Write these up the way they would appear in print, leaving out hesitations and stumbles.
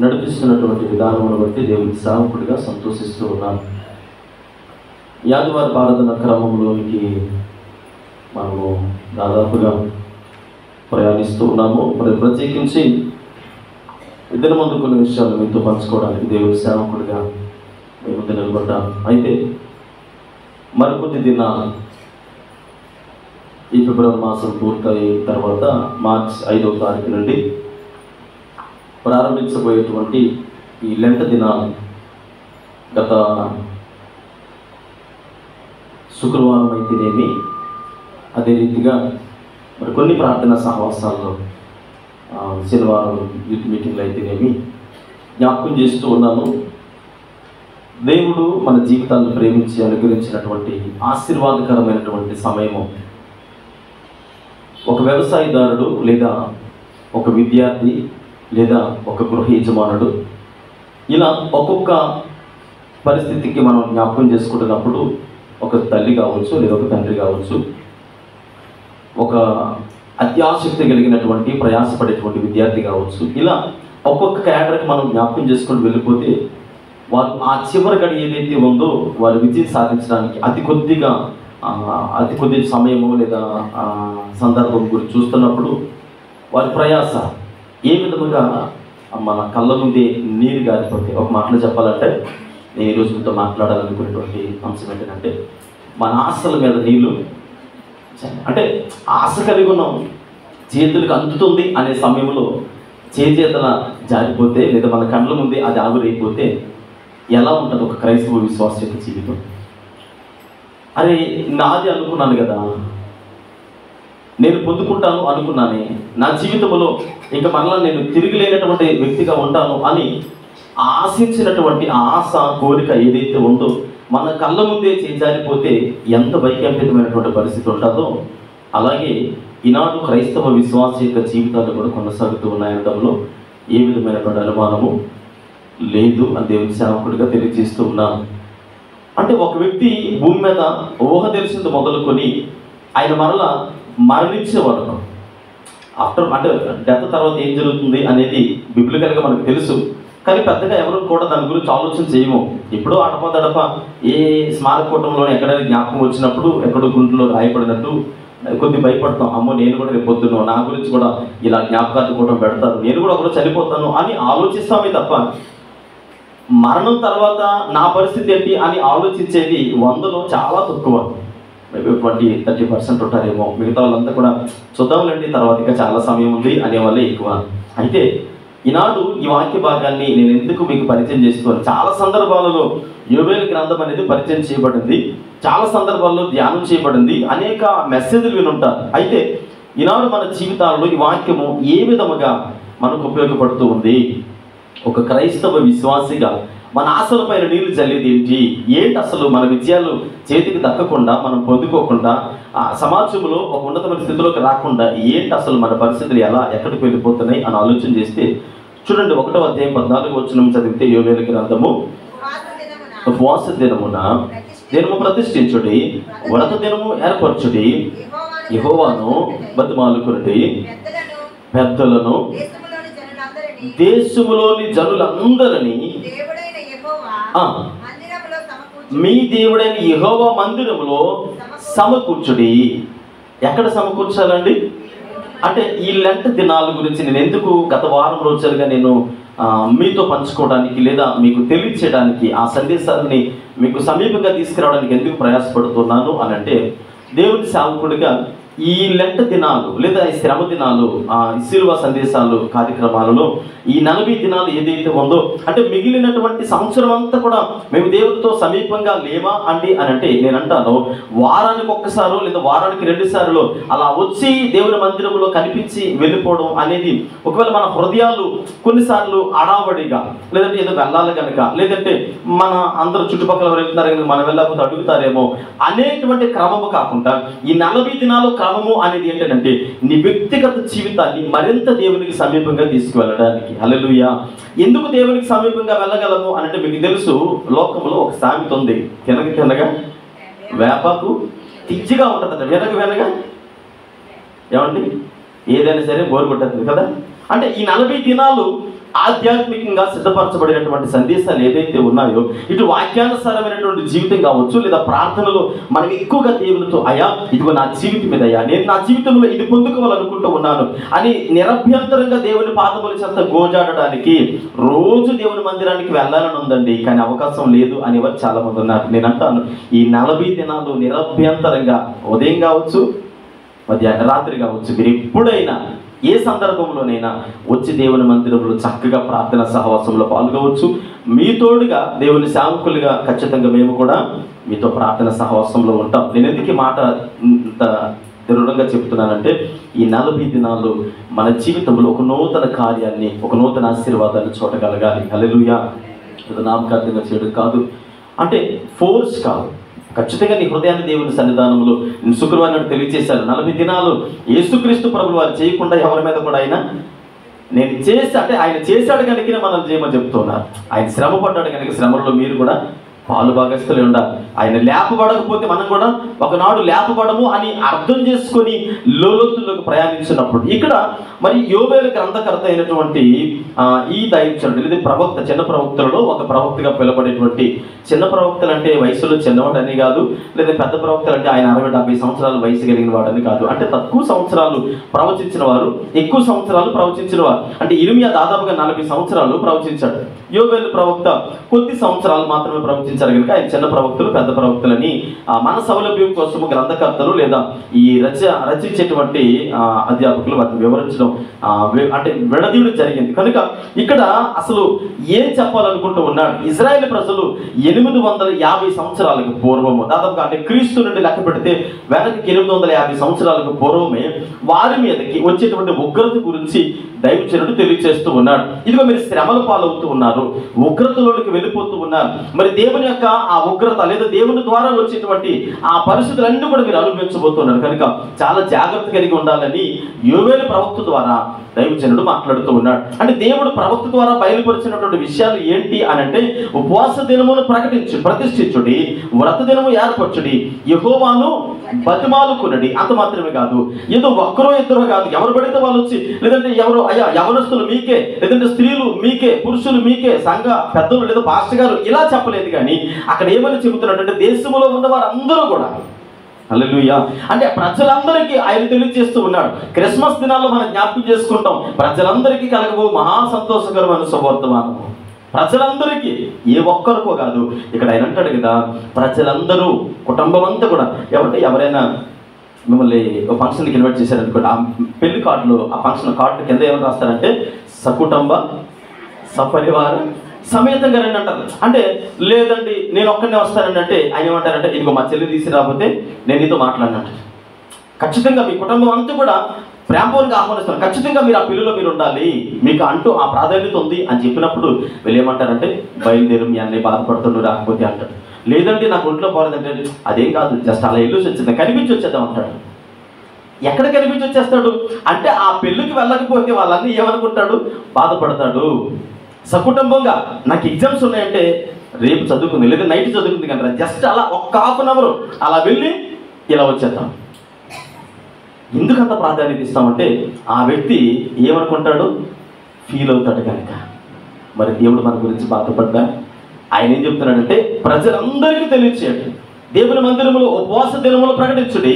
నడిపిస్తున్నటువంటి విధానమును బట్టి దేవునికి సేవకుడిగా సంతోషిస్తూ ఉన్నాను. ఈ ఆదివారం ఆరాధన క్రమంలోనికి మనము దాదాపుగా ప్రయాణిస్తూ ఉన్నాము. మరి ప్రత్యేకించి ఇద్దరి ముందు కొన్ని విషయాలు మీతో పంచుకోవడానికి దేవుని సేవకుడిగా మీ ముందు నిలబడ్డాను. అయితే మరికొద్ది దినాలు ఈ ఫిబ్రవరి మాసం పూర్తయిన తర్వాత మార్చి 5వ తారీఖు నుండి ప్రారంభించబోయేటువంటి ఈ లెంట దినాలు గత శుక్రవారం అయితేనేమి, అదే రీతిగా మరి కొన్ని ప్రార్థనా సహవాసాల్లో శనివారం యూత్ మీటింగ్లు అయితేనేమి జ్ఞాపకం చేస్తూ ఉన్నాను. దేవుడు మన జీవితాలను ప్రేమించి అనుగ్రహించినటువంటి ఆశీర్వాదకరమైనటువంటి సమయము. ఒక వ్యవసాయదారుడు లేదా ఒక విద్యార్థి లేదా ఒక గృహ యజమానుడు ఇలా ఒక్కొక్క పరిస్థితికి మనం జ్ఞాపకం చేసుకుంటున్నప్పుడు ఒక తల్లి కావచ్చు లేదా ఒక తండ్రి కావచ్చు, ఒక అత్యాసక్తి కలిగినటువంటి ప్రయాసపడేటువంటి విద్యార్థి కావచ్చు, ఇలా ఒక్కొక్క క్యాడర్కి మనం జ్ఞాపకం చేసుకుంటూ వెళ్ళిపోతే వారు ఆ చివరి గడి ఏదైతే ఉందో వారు విజయం సాధించడానికి అతి కొద్ది సమయము లేదా సందర్భం గురించి చూస్తున్నప్పుడు వారి ప్రయాస ఏ విధముగా మన కళ్ళ ముందే నీరు గారిపోతే, ఒక మాటలో చెప్పాలంటే నేను ఈరోజు మీతో మాట్లాడాలనుకునేటువంటి అంశం ఏంటంటే మన ఆశల మీద నీళ్ళు, అంటే ఆశ కలిగి ఉన్నాం, చేతులకు అందుతుంది అనే సమయంలో చేతుల జారిపోతే లేదా మన కళ్ళ ముందే అది ఆవిరైపోతే ఎలా ఉంటుంది ఒక క్రైస్తవ విశ్వాస యొక్క జీవితం? అరే నాది అనుకున్నాను కదా, నేను పొందుకుంటాను అనుకున్నానే, నా జీవితంలో ఇంకా మరలా నేను తిరిగి లేనటువంటి వ్యక్తిగా ఉంటాను అని ఆశించినటువంటి ఆశ కోరిక ఏదైతే ఉందో మన కళ్ళ ముందే చేజారిపోతే ఎంత వైకల్పితమైనటువంటి పరిస్థితి ఉంటుందో, అలాగే ఈనాడు క్రైస్తవ విశ్వాస యొక్క జీవితాలు కూడా కొనసాగుతూ ఉన్నాయనడంలో ఏ విధమైనటువంటి అనుమానము లేదు అని దేవుని సేవకుడిగా తెలియజేస్తూ ఉన్నాను. అంటే ఒక వ్యక్తి భూమి మీద ఊహ తెలిసింది మొదలుకొని ఆయన మరలా మరణించేవాడు. ఆఫ్టర్ అంటే డెత్ తర్వాత ఏం జరుగుతుంది అనేది బిబ్లికల్గా మనకు తెలుసు, కానీ పెద్దగా ఎవరు కూడా దాని గురించి ఆలోచన చేయము. ఎప్పుడో అడపదడప ఏ స్మారకూటంలో ఎక్కడైనా జ్ఞాపకం వచ్చినప్పుడు ఎక్కడో గుంటలో రాయబడినట్టు కొద్ది భయపడతాం. అమ్మో నేను కూడా రేపు పొద్దున్న నా గురించి కూడా ఇలా జ్ఞాపకార్థ కూటం పెడతారు, నేను కూడా ఒకరోజు చనిపోతాను అని ఆలోచిస్తామే తప్ప మరణం తర్వాత నా పరిస్థితి ఏంటి అని ఆలోచించేది 100లో చాలా తక్కువ. 20-30% ఉంటారేమో. మిగతా వాళ్ళంతా కూడా చూద్దాంలేండి తర్వాత ఇంకా చాలా సమయం ఉంది అనేవాళ్ళే ఎక్కువ. అయితే ఈనాడు ఈ వాక్య భాగాన్ని నేను ఎందుకు మీకు పరిచయం చేస్తున్నాను? చాలా సందర్భాలలో యోబేలు గ్రంథం అనేది పరిచయం చేయబడింది, చాలా సందర్భాల్లో ధ్యానం చేయబడింది, అనేక మెసేజ్లు వినుంటారు. అయితే ఈనాడు మన జీవితాల్లో ఈ వాక్యము ఏ విధముగా మనకు ఉపయోగపడుతూ ఉంది? ఒక క్రైస్తవ విశ్వాసిగా మన ఆశలపైన నీళ్లు జల్లేది ఏంటి అసలు? మన విజయాలు చేతికి దక్కకుండా, మనం పొందుకోకుండా, సమాజంలో ఒక ఉన్నతమైన స్థితిలోకి రాకుండా ఏంటి అసలు మన పరిస్థితులు ఎక్కడికి వెళ్ళిపోతున్నాయి అని ఆలోచన చేస్తే చూడండి, 1వ అధ్యాయం 14వ వచనం చదివితే యోబేలు గ్రంథము, ఉపవాస దినము ప్రతిష్ఠించుడి, వ్రత దినము ఏర్పరచుడి, యెహోవాను బతిమాలుకొనుడి, పెద్దలను దేశములోని జనులందరినీ మీ దేవుడైన యెహోవా మందిరములో సమకూర్చుడి. ఎక్కడ సమకూర్చాలండి? అంటే ఈ లెంట దినాల గురించి నేను ఎందుకు గత వారం రోజులుగా నేను మీతో పంచుకోవడానికి లేదా మీకు తెలియచేయడానికి, ఆ సందేశాన్ని మీకు సమీపంగా తీసుకురావడానికి ఎందుకు ప్రయాసపడుతున్నాను అని అంటే, దేవుని సేవకుడిగా ఈ లెంట దినాలు లేదా ఈ శ్రమ దినాలు, శిలువ సందేశాలు కార్యక్రమాలలో ఈ 40 దినాలు ఏదైతే ఉందో, అంటే మిగిలినటువంటి సంవత్సరం అంతా కూడా మేము దేవుడితో సమీపంగా లేమా అండి అని అంటే, నేను అంటాను వారానికి ఒక్కసారో లేదా వారానికి 2 సార్లు అలా వచ్చి దేవుని మందిరంలో కనిపించి వెళ్ళిపోవడం అనేది, ఒకవేళ మన హృదయాలు కొన్నిసార్లు అడావడిగా లేదంటే ఏదో వెళ్ళాలి కనుక, లేదంటే మన అందరూ చుట్టుపక్కల వెళ్తున్నారు కనుక మనం వెళ్ళకపోతే అడుగుతారేమో అనేటువంటి క్రమము కాకుండా ఈ 40 దినాలు క్రమము అనేది ఏంటంటే నీ వ్యక్తిగత జీవితాన్ని మరింత దేవునికి సమీపంగా తీసుకువెళ్ళడానికి. హల్లెలూయా. ఎందుకు దేవునికి సమీపంగా వెళ్ళగలము అని అంటే, మీకు తెలుసు లోకంలో ఒక సామెత ఉంది, తినగా వేపాకు తిచ్చిగా ఉంటుందంట. వినగా ఏమండి ఏదైనా సరే బోరు కొట్టేస్తుంది కదా. అంటే ఈ 40 దినాలు ఆధ్యాత్మికంగా సిద్ధపరచబడినటువంటి సందేశాలు ఏదైతే ఉన్నాయో, ఇటు వాక్యానుసారమైనటువంటి జీవితం కావచ్చు, లేదా ప్రార్థనలో మనం ఎక్కువగా దేవునితో, అయ్యా ఇదిగో నా జీవితం మీద, అయ్యా నేను నా జీవితంలో ఇది పొందుకోవాలనుకుంటూ ఉన్నాను అని నిరభ్యంతరంగా దేవుని పాదముల చెంత గోజాడడానికి రోజు దేవుని మందిరానికి వెళ్ళాలని ఉందండి, కానీ అవకాశం లేదు అనేవారు చాలా మంది ఉన్నారు. నేను అంటాను, ఈ 40 దినాలు నిరభ్యంతరంగా ఉదయం కావచ్చు, మధ్యాహ్నం రాత్రి కావచ్చు, మీరు ఎప్పుడైనా ఏ సందర్భంలోనైనా వచ్చి దేవుని మందిరంలో చక్కగా ప్రార్థన సహవాసంలో పాల్గొవచ్చు. మీ తోడుగా దేవుని సేవకులుగా ఖచ్చితంగా మేము కూడా మీతో ప్రార్థన సహవాసంలో ఉంటాం. నేను ఎందుకు ఈ మాట ఇంత దృఢంగా చెప్తున్నానంటే, ఈ 40 దినాలు మన జీవితంలో ఒక నూతన కార్యాన్ని, ఒక నూతన ఆశీర్వాదాన్ని చూడగలగాలి. హల్లెలూయా. ఇది నామకార్థంగా చేయడం కాదు, అంటే ఫోర్స్ కాదు, ఖచ్చితంగా నీ హృదయాన్ని దేవుని సన్నిధానంలో శుక్రవారం తెలియజేశారు. 40 దినాలు యేసుక్రీస్తు ప్రభువు వారు చేయకుండా ఎవరి మీద కూడా ఆయన నేను చేసి, అంటే ఆయన చేశాడు కనుక మనం చేయమని చెప్తున్నారు. ఆయన శ్రమ పడ్డాడు కనుక శ్రమలో మీరు కూడా పాలు భాగస్తులే ఉండాలి. ఆయన లేపబడకపోతే మనం కూడా ఒకనాడు లేపబడము అని అర్థం చేసుకొని లోతుల్లోకి ప్రయాణించినప్పుడు, ఇక్కడ మరి యోవేలు గ్రంథకర్త అయినటువంటి ఈ దైవజనుడు, ఇది ప్రవక్త, చిన్న ప్రవక్తలలో ఒక ప్రవక్తగా పిలువబడేటువంటి, చిన్న ప్రవక్తలు అంటే వయసులో చిన్నవాడని కాదు, లేదా పెద్ద ప్రవక్తలు అంటే ఆయన 60-70 సంవత్సరాల వయసు కలిగిన వాడని కాదు. అంటే తక్కువ సంవత్సరాలు ప్రవచించిన వారు, ఎక్కువ సంవత్సరాలు ప్రవచించిన వారు. అంటే ఇర్మియా దాదాపుగా 40 సంవత్సరాలు ప్రవచించాడు. యోవేలు ప్రవక్త కొద్ది సంవత్సరాలు మాత్రమే ప్రవచించారు కనుక ఆయన చిన్న ప్రవక్తలు, పెద్ద ప్రవక్తలని మన సౌలభ్యం కోసము గ్రంథకర్తలు లేదా ఈ రచించేటువంటి అధ్యాపకులు వాటిని వివరించడం అంటే విడదీయడం జరిగింది. కనుక ఇక్కడ అసలు ఏం చెప్పాలనుకుంటూ ఉన్నాడు, ఇజ్రాయేల్ ప్రజలు 850 సంవత్సరాలకు పూర్వము, దాదాపుగా అంటే క్రీస్తు నుండి లెక్క పెడితే వెనక్కి 850 సంవత్సరాలకు పూర్వమే వారి మీదకి వచ్చేటువంటి ఉగ్రత గురించి దైవజనుడు తెలియజేస్తూ ఉన్నాడు. ఇదిగో మీరు శ్రమల పాలవుతూ ఉన్నారు, ఉగ్రతలోనికి వెళ్ళిపోతూ ఉన్నారు. మరి దేవుని యొక్క ఆ ఉగ్రత లేదా దేవుని ద్వారా వచ్చేటువంటి ఆ పరిస్థితులన్నీ కూడా మీరు అనుభవించబోతున్నారు. కనుక చాలా జాగ్రత్త కలిగి ఉండాలని యోవేలు ప్రవక్త ద్వారా దైవజనుడు మాట్లాడుతూ ఉన్నాడు. అంటే దేవుడు ప్రవక్త ద్వారా బయలుపరిచినటువంటి విషయాలు ఏంటి అని అంటే, ఉపవాస దినమును ప్రతిష్ఠించుడి, వ్రత దినము ఏర్పరచుడి, యెహోవాను బతిమాలుకునడి. అంత మాత్రమే కాదు, ఏదో ఒక్కరో ఇద్దరో కాదు, ఎవరు పడితే వాళ్ళు వచ్చి, లేదంటే ఎవరు అయ్యా యవనస్తులు మీకే, లేదంటే స్త్రీలు మీకే, పురుషులు మీకే, సంఘ పెద్దలు లేదా పాస్టర్ గారు ఇలా చెప్పలేదు. కానీ అక్కడ ఏమని చెబుతున్నాడంటే, దేశంలో ఉన్న వారందరూ కూడా, హల్లెలూయా, అంటే ప్రజలందరికీ ఆయన తెలియజేస్తూ ఉన్నాడు. క్రిస్మస్ దినాల్లో మనం జ్ఞాపకం చేసుకుంటాం, ప్రజలందరికీ కలగబో మహా సంతోషకరమైన శుభవర్తమానం, ప్రజలందరికీ, ఏ ఒక్కరికో కాదు. ఇక్కడ ఆయన అంటాడు కదా, ప్రజలందరూ, కుటుంబం అంతా కూడా. ఎవరైనా మిమ్మల్ని ఒక ఫంక్షన్కి ఇన్వైట్ చేశారనుకోండి, ఆ పెళ్లి కార్డులో, ఆ ఫంక్షన్ కార్డు కింద ఏమని రాస్తారంటే, సకుటుంబ సపరివార సమేతంగా రండి అంటారు. అంటే లేదండి నేను ఒక్కనే వస్తానండి అంటే ఆయన ఏమంటారంటే, ఇదిగో మా చెల్లి తీసి రాకపోతే నేను నీతో మాట్లాడినట్టు. ఖచ్చితంగా మీ కుటుంబం అంతా కూడా ప్రేమపూర్వకంగా ఆహ్వానిస్తారు. ఖచ్చితంగా మీరు ఆ పిల్లలో మీరు ఉండాలి, మీకు అంటూ ఆ ప్రాధాన్యత ఉంది అని చెప్పినప్పుడు వీళ్ళు ఏమంటారంటే, బయలుదేరు మీ అన్నీ బాధపడుతుండు రాకపోతే అంటాడు. లేదంటే నాకు ఒంట్లో పోలేదంటే, అదేం కాదు జస్ట్ అలా వెళ్ళి వచ్చేద్దాం, కనిపించి వచ్చేద్దాం అంటాడు. ఎక్కడ కనిపించి వచ్చేస్తాడు అంటే, ఆ పెళ్ళికి వెళ్ళకపోతే వాళ్ళన్నీ ఏమనుకుంటాడు, బాధపడతాడు. సకుటుంబంగా నాకు ఎగ్జామ్స్ ఉన్నాయంటే, రేపు చదువుకుంది లేదా నైట్ చదువుకుంది కంటారా, జస్ట్ అలా ఒక ½ అన్ అవర్ అలా వెళ్ళి ఇలా వచ్చేద్దాం. ఎందుకంత ప్రాధాన్యత ఇస్తామంటే, ఆ వ్యక్తి ఏమనుకుంటాడు, ఫీల్ అవుతాడు కనుక. మరి దేవుడు మన గురించి బాధపడ్డా ఆయన ఏం చెప్తున్నాడంటే, ప్రజలందరికీ తెలియచేయండి, దేవుని మందిరములో ఉపవాస దినములు ప్రకటించుడి.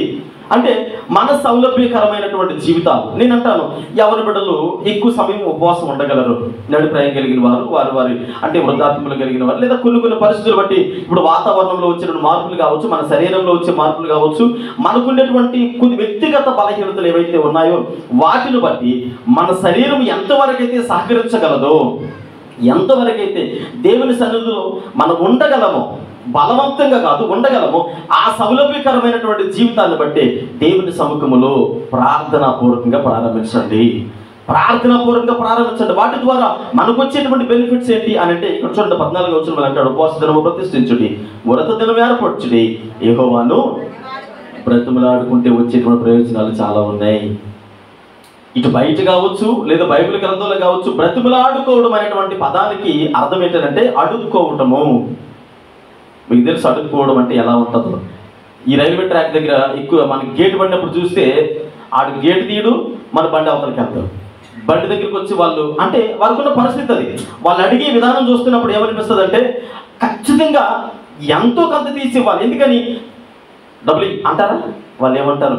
అంటే మన సౌలభ్యకరమైనటువంటి జీవితాలు. నేను అంటాను, యవన బిడ్డలు ఎక్కువ సమయం ఉపవాసం ఉండగలరు, నడిప్రాయం కలిగిన వారు, వారి అంటే వృద్ధాప్యములు కలిగిన వారు, లేదా కొన్ని పరిస్థితులు బట్టి, ఇప్పుడు వాతావరణంలో వచ్చిన మార్పులు కావచ్చు, మన శరీరంలో వచ్చే మార్పులు కావచ్చు, మనకున్నటువంటి కొన్ని వ్యక్తిగత బలహీనతలు ఏవైతే ఉన్నాయో వాటిని బట్టి మన శరీరం ఎంతవరకైతే సహకరించగలదో, ఎంతవరకైతే దేవుని సన్నిధిలో మనం ఉండగలమో, బలవంతంగా కాదు ఉండగలము, ఆ సౌలభ్యకరమైనటువంటి జీవితాన్ని బట్టి దేవుని సముఖములో ప్రార్థనాపూర్వకంగా ప్రారంభించండి. వాటి ద్వారా మనకు వచ్చేటువంటి బెనిఫిట్స్ ఏంటి అని అంటే, ఇక్కడ చూడండి 14వ వచనంలో అంటాడు, ఉపవాస దినము ప్రతిష్ఠించుడి, వ్రత దినం ఏర్పరచుడి, యెహోవాను బ్రతిమలాడుకుంటే వచ్చేటువంటి ప్రయోజనాలు చాలా ఉన్నాయి. ఇటు బయట కావచ్చు లేదా బైబిల్ గ్రంథంలో కావచ్చు, బ్రతిమలాడుకోవడం అనేటువంటి పదానికి అర్థం ఏంటంటే అడుక్కోవటము. మీకు తెలుసు అడుక్కోవడం అంటే ఎలా ఉంటుందో. ఈ రైల్వే ట్రాక్ దగ్గర ఎక్కువ మనకి గేటు పడినప్పుడు చూస్తే ఆడు గేటు తీయడు, మన బండి అవతలకి వెళ్తాం. బండి దగ్గరికి వచ్చి వాళ్ళు అంటే వాళ్ళకున్న పరిస్థితి అది, వాళ్ళు అడిగే విధానం చూస్తున్నప్పుడు ఏమనిపిస్తుంది అంటే ఖచ్చితంగా ఎంతో కొంత తీసి ఇవ్వాలి. ఎందుకని డబ్బులు అంటారా? వాళ్ళు ఏమంటారు,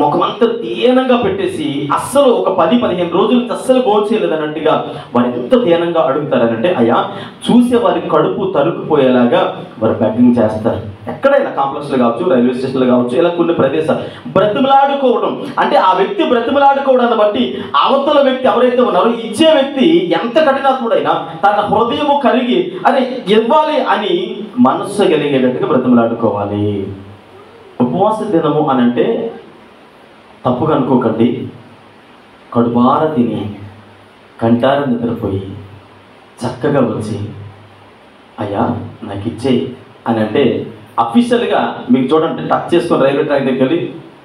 ముఖమంతా దీనంగా పెట్టేసి అస్సలు ఒక 10-15 రోజులకి అస్సలు భోంచేయలేదు అన్నట్టుగా వారు ఎంత దీనంగా అడుగుతారనంటే, అయ్యా చూసే వారి కడుపు తరుక్కుపోయేలాగా వారు బెగ్గింగ్ చేస్తారు. ఎక్కడైనా కాంప్లెక్స్లో కావచ్చు, రైల్వే స్టేషన్లో కావచ్చు, ఇలా కొన్ని ప్రదేశాలు బ్రతిమలాడుకోవడం అంటే ఆ వ్యక్తి బ్రతిమలాడుకోవడాన్ని బట్టి అవతల వ్యక్తి ఎవరైతే ఉన్నారో ఇచ్చే వ్యక్తి ఎంత కఠినాత్ముడైనా తన హృదయము కలిగి అరే ఇవ్వాలి అని మనస్సు కలిగేటట్టుగా బ్రతిమలాడుకోవాలి. ఉపవాస దినము అని అంటే తప్పుగా అనుకోకండి, కడుపార తిని కంటార నిద్రపోయి చక్కగా వచ్చి అయ్యా నాకు ఇచ్చేయి అని అంటే అఫీషియల్గా మీకు చూడండి టచ్ చేసుకొని రైల్వే ట్రాక్ దగ్గరికి వెళ్ళి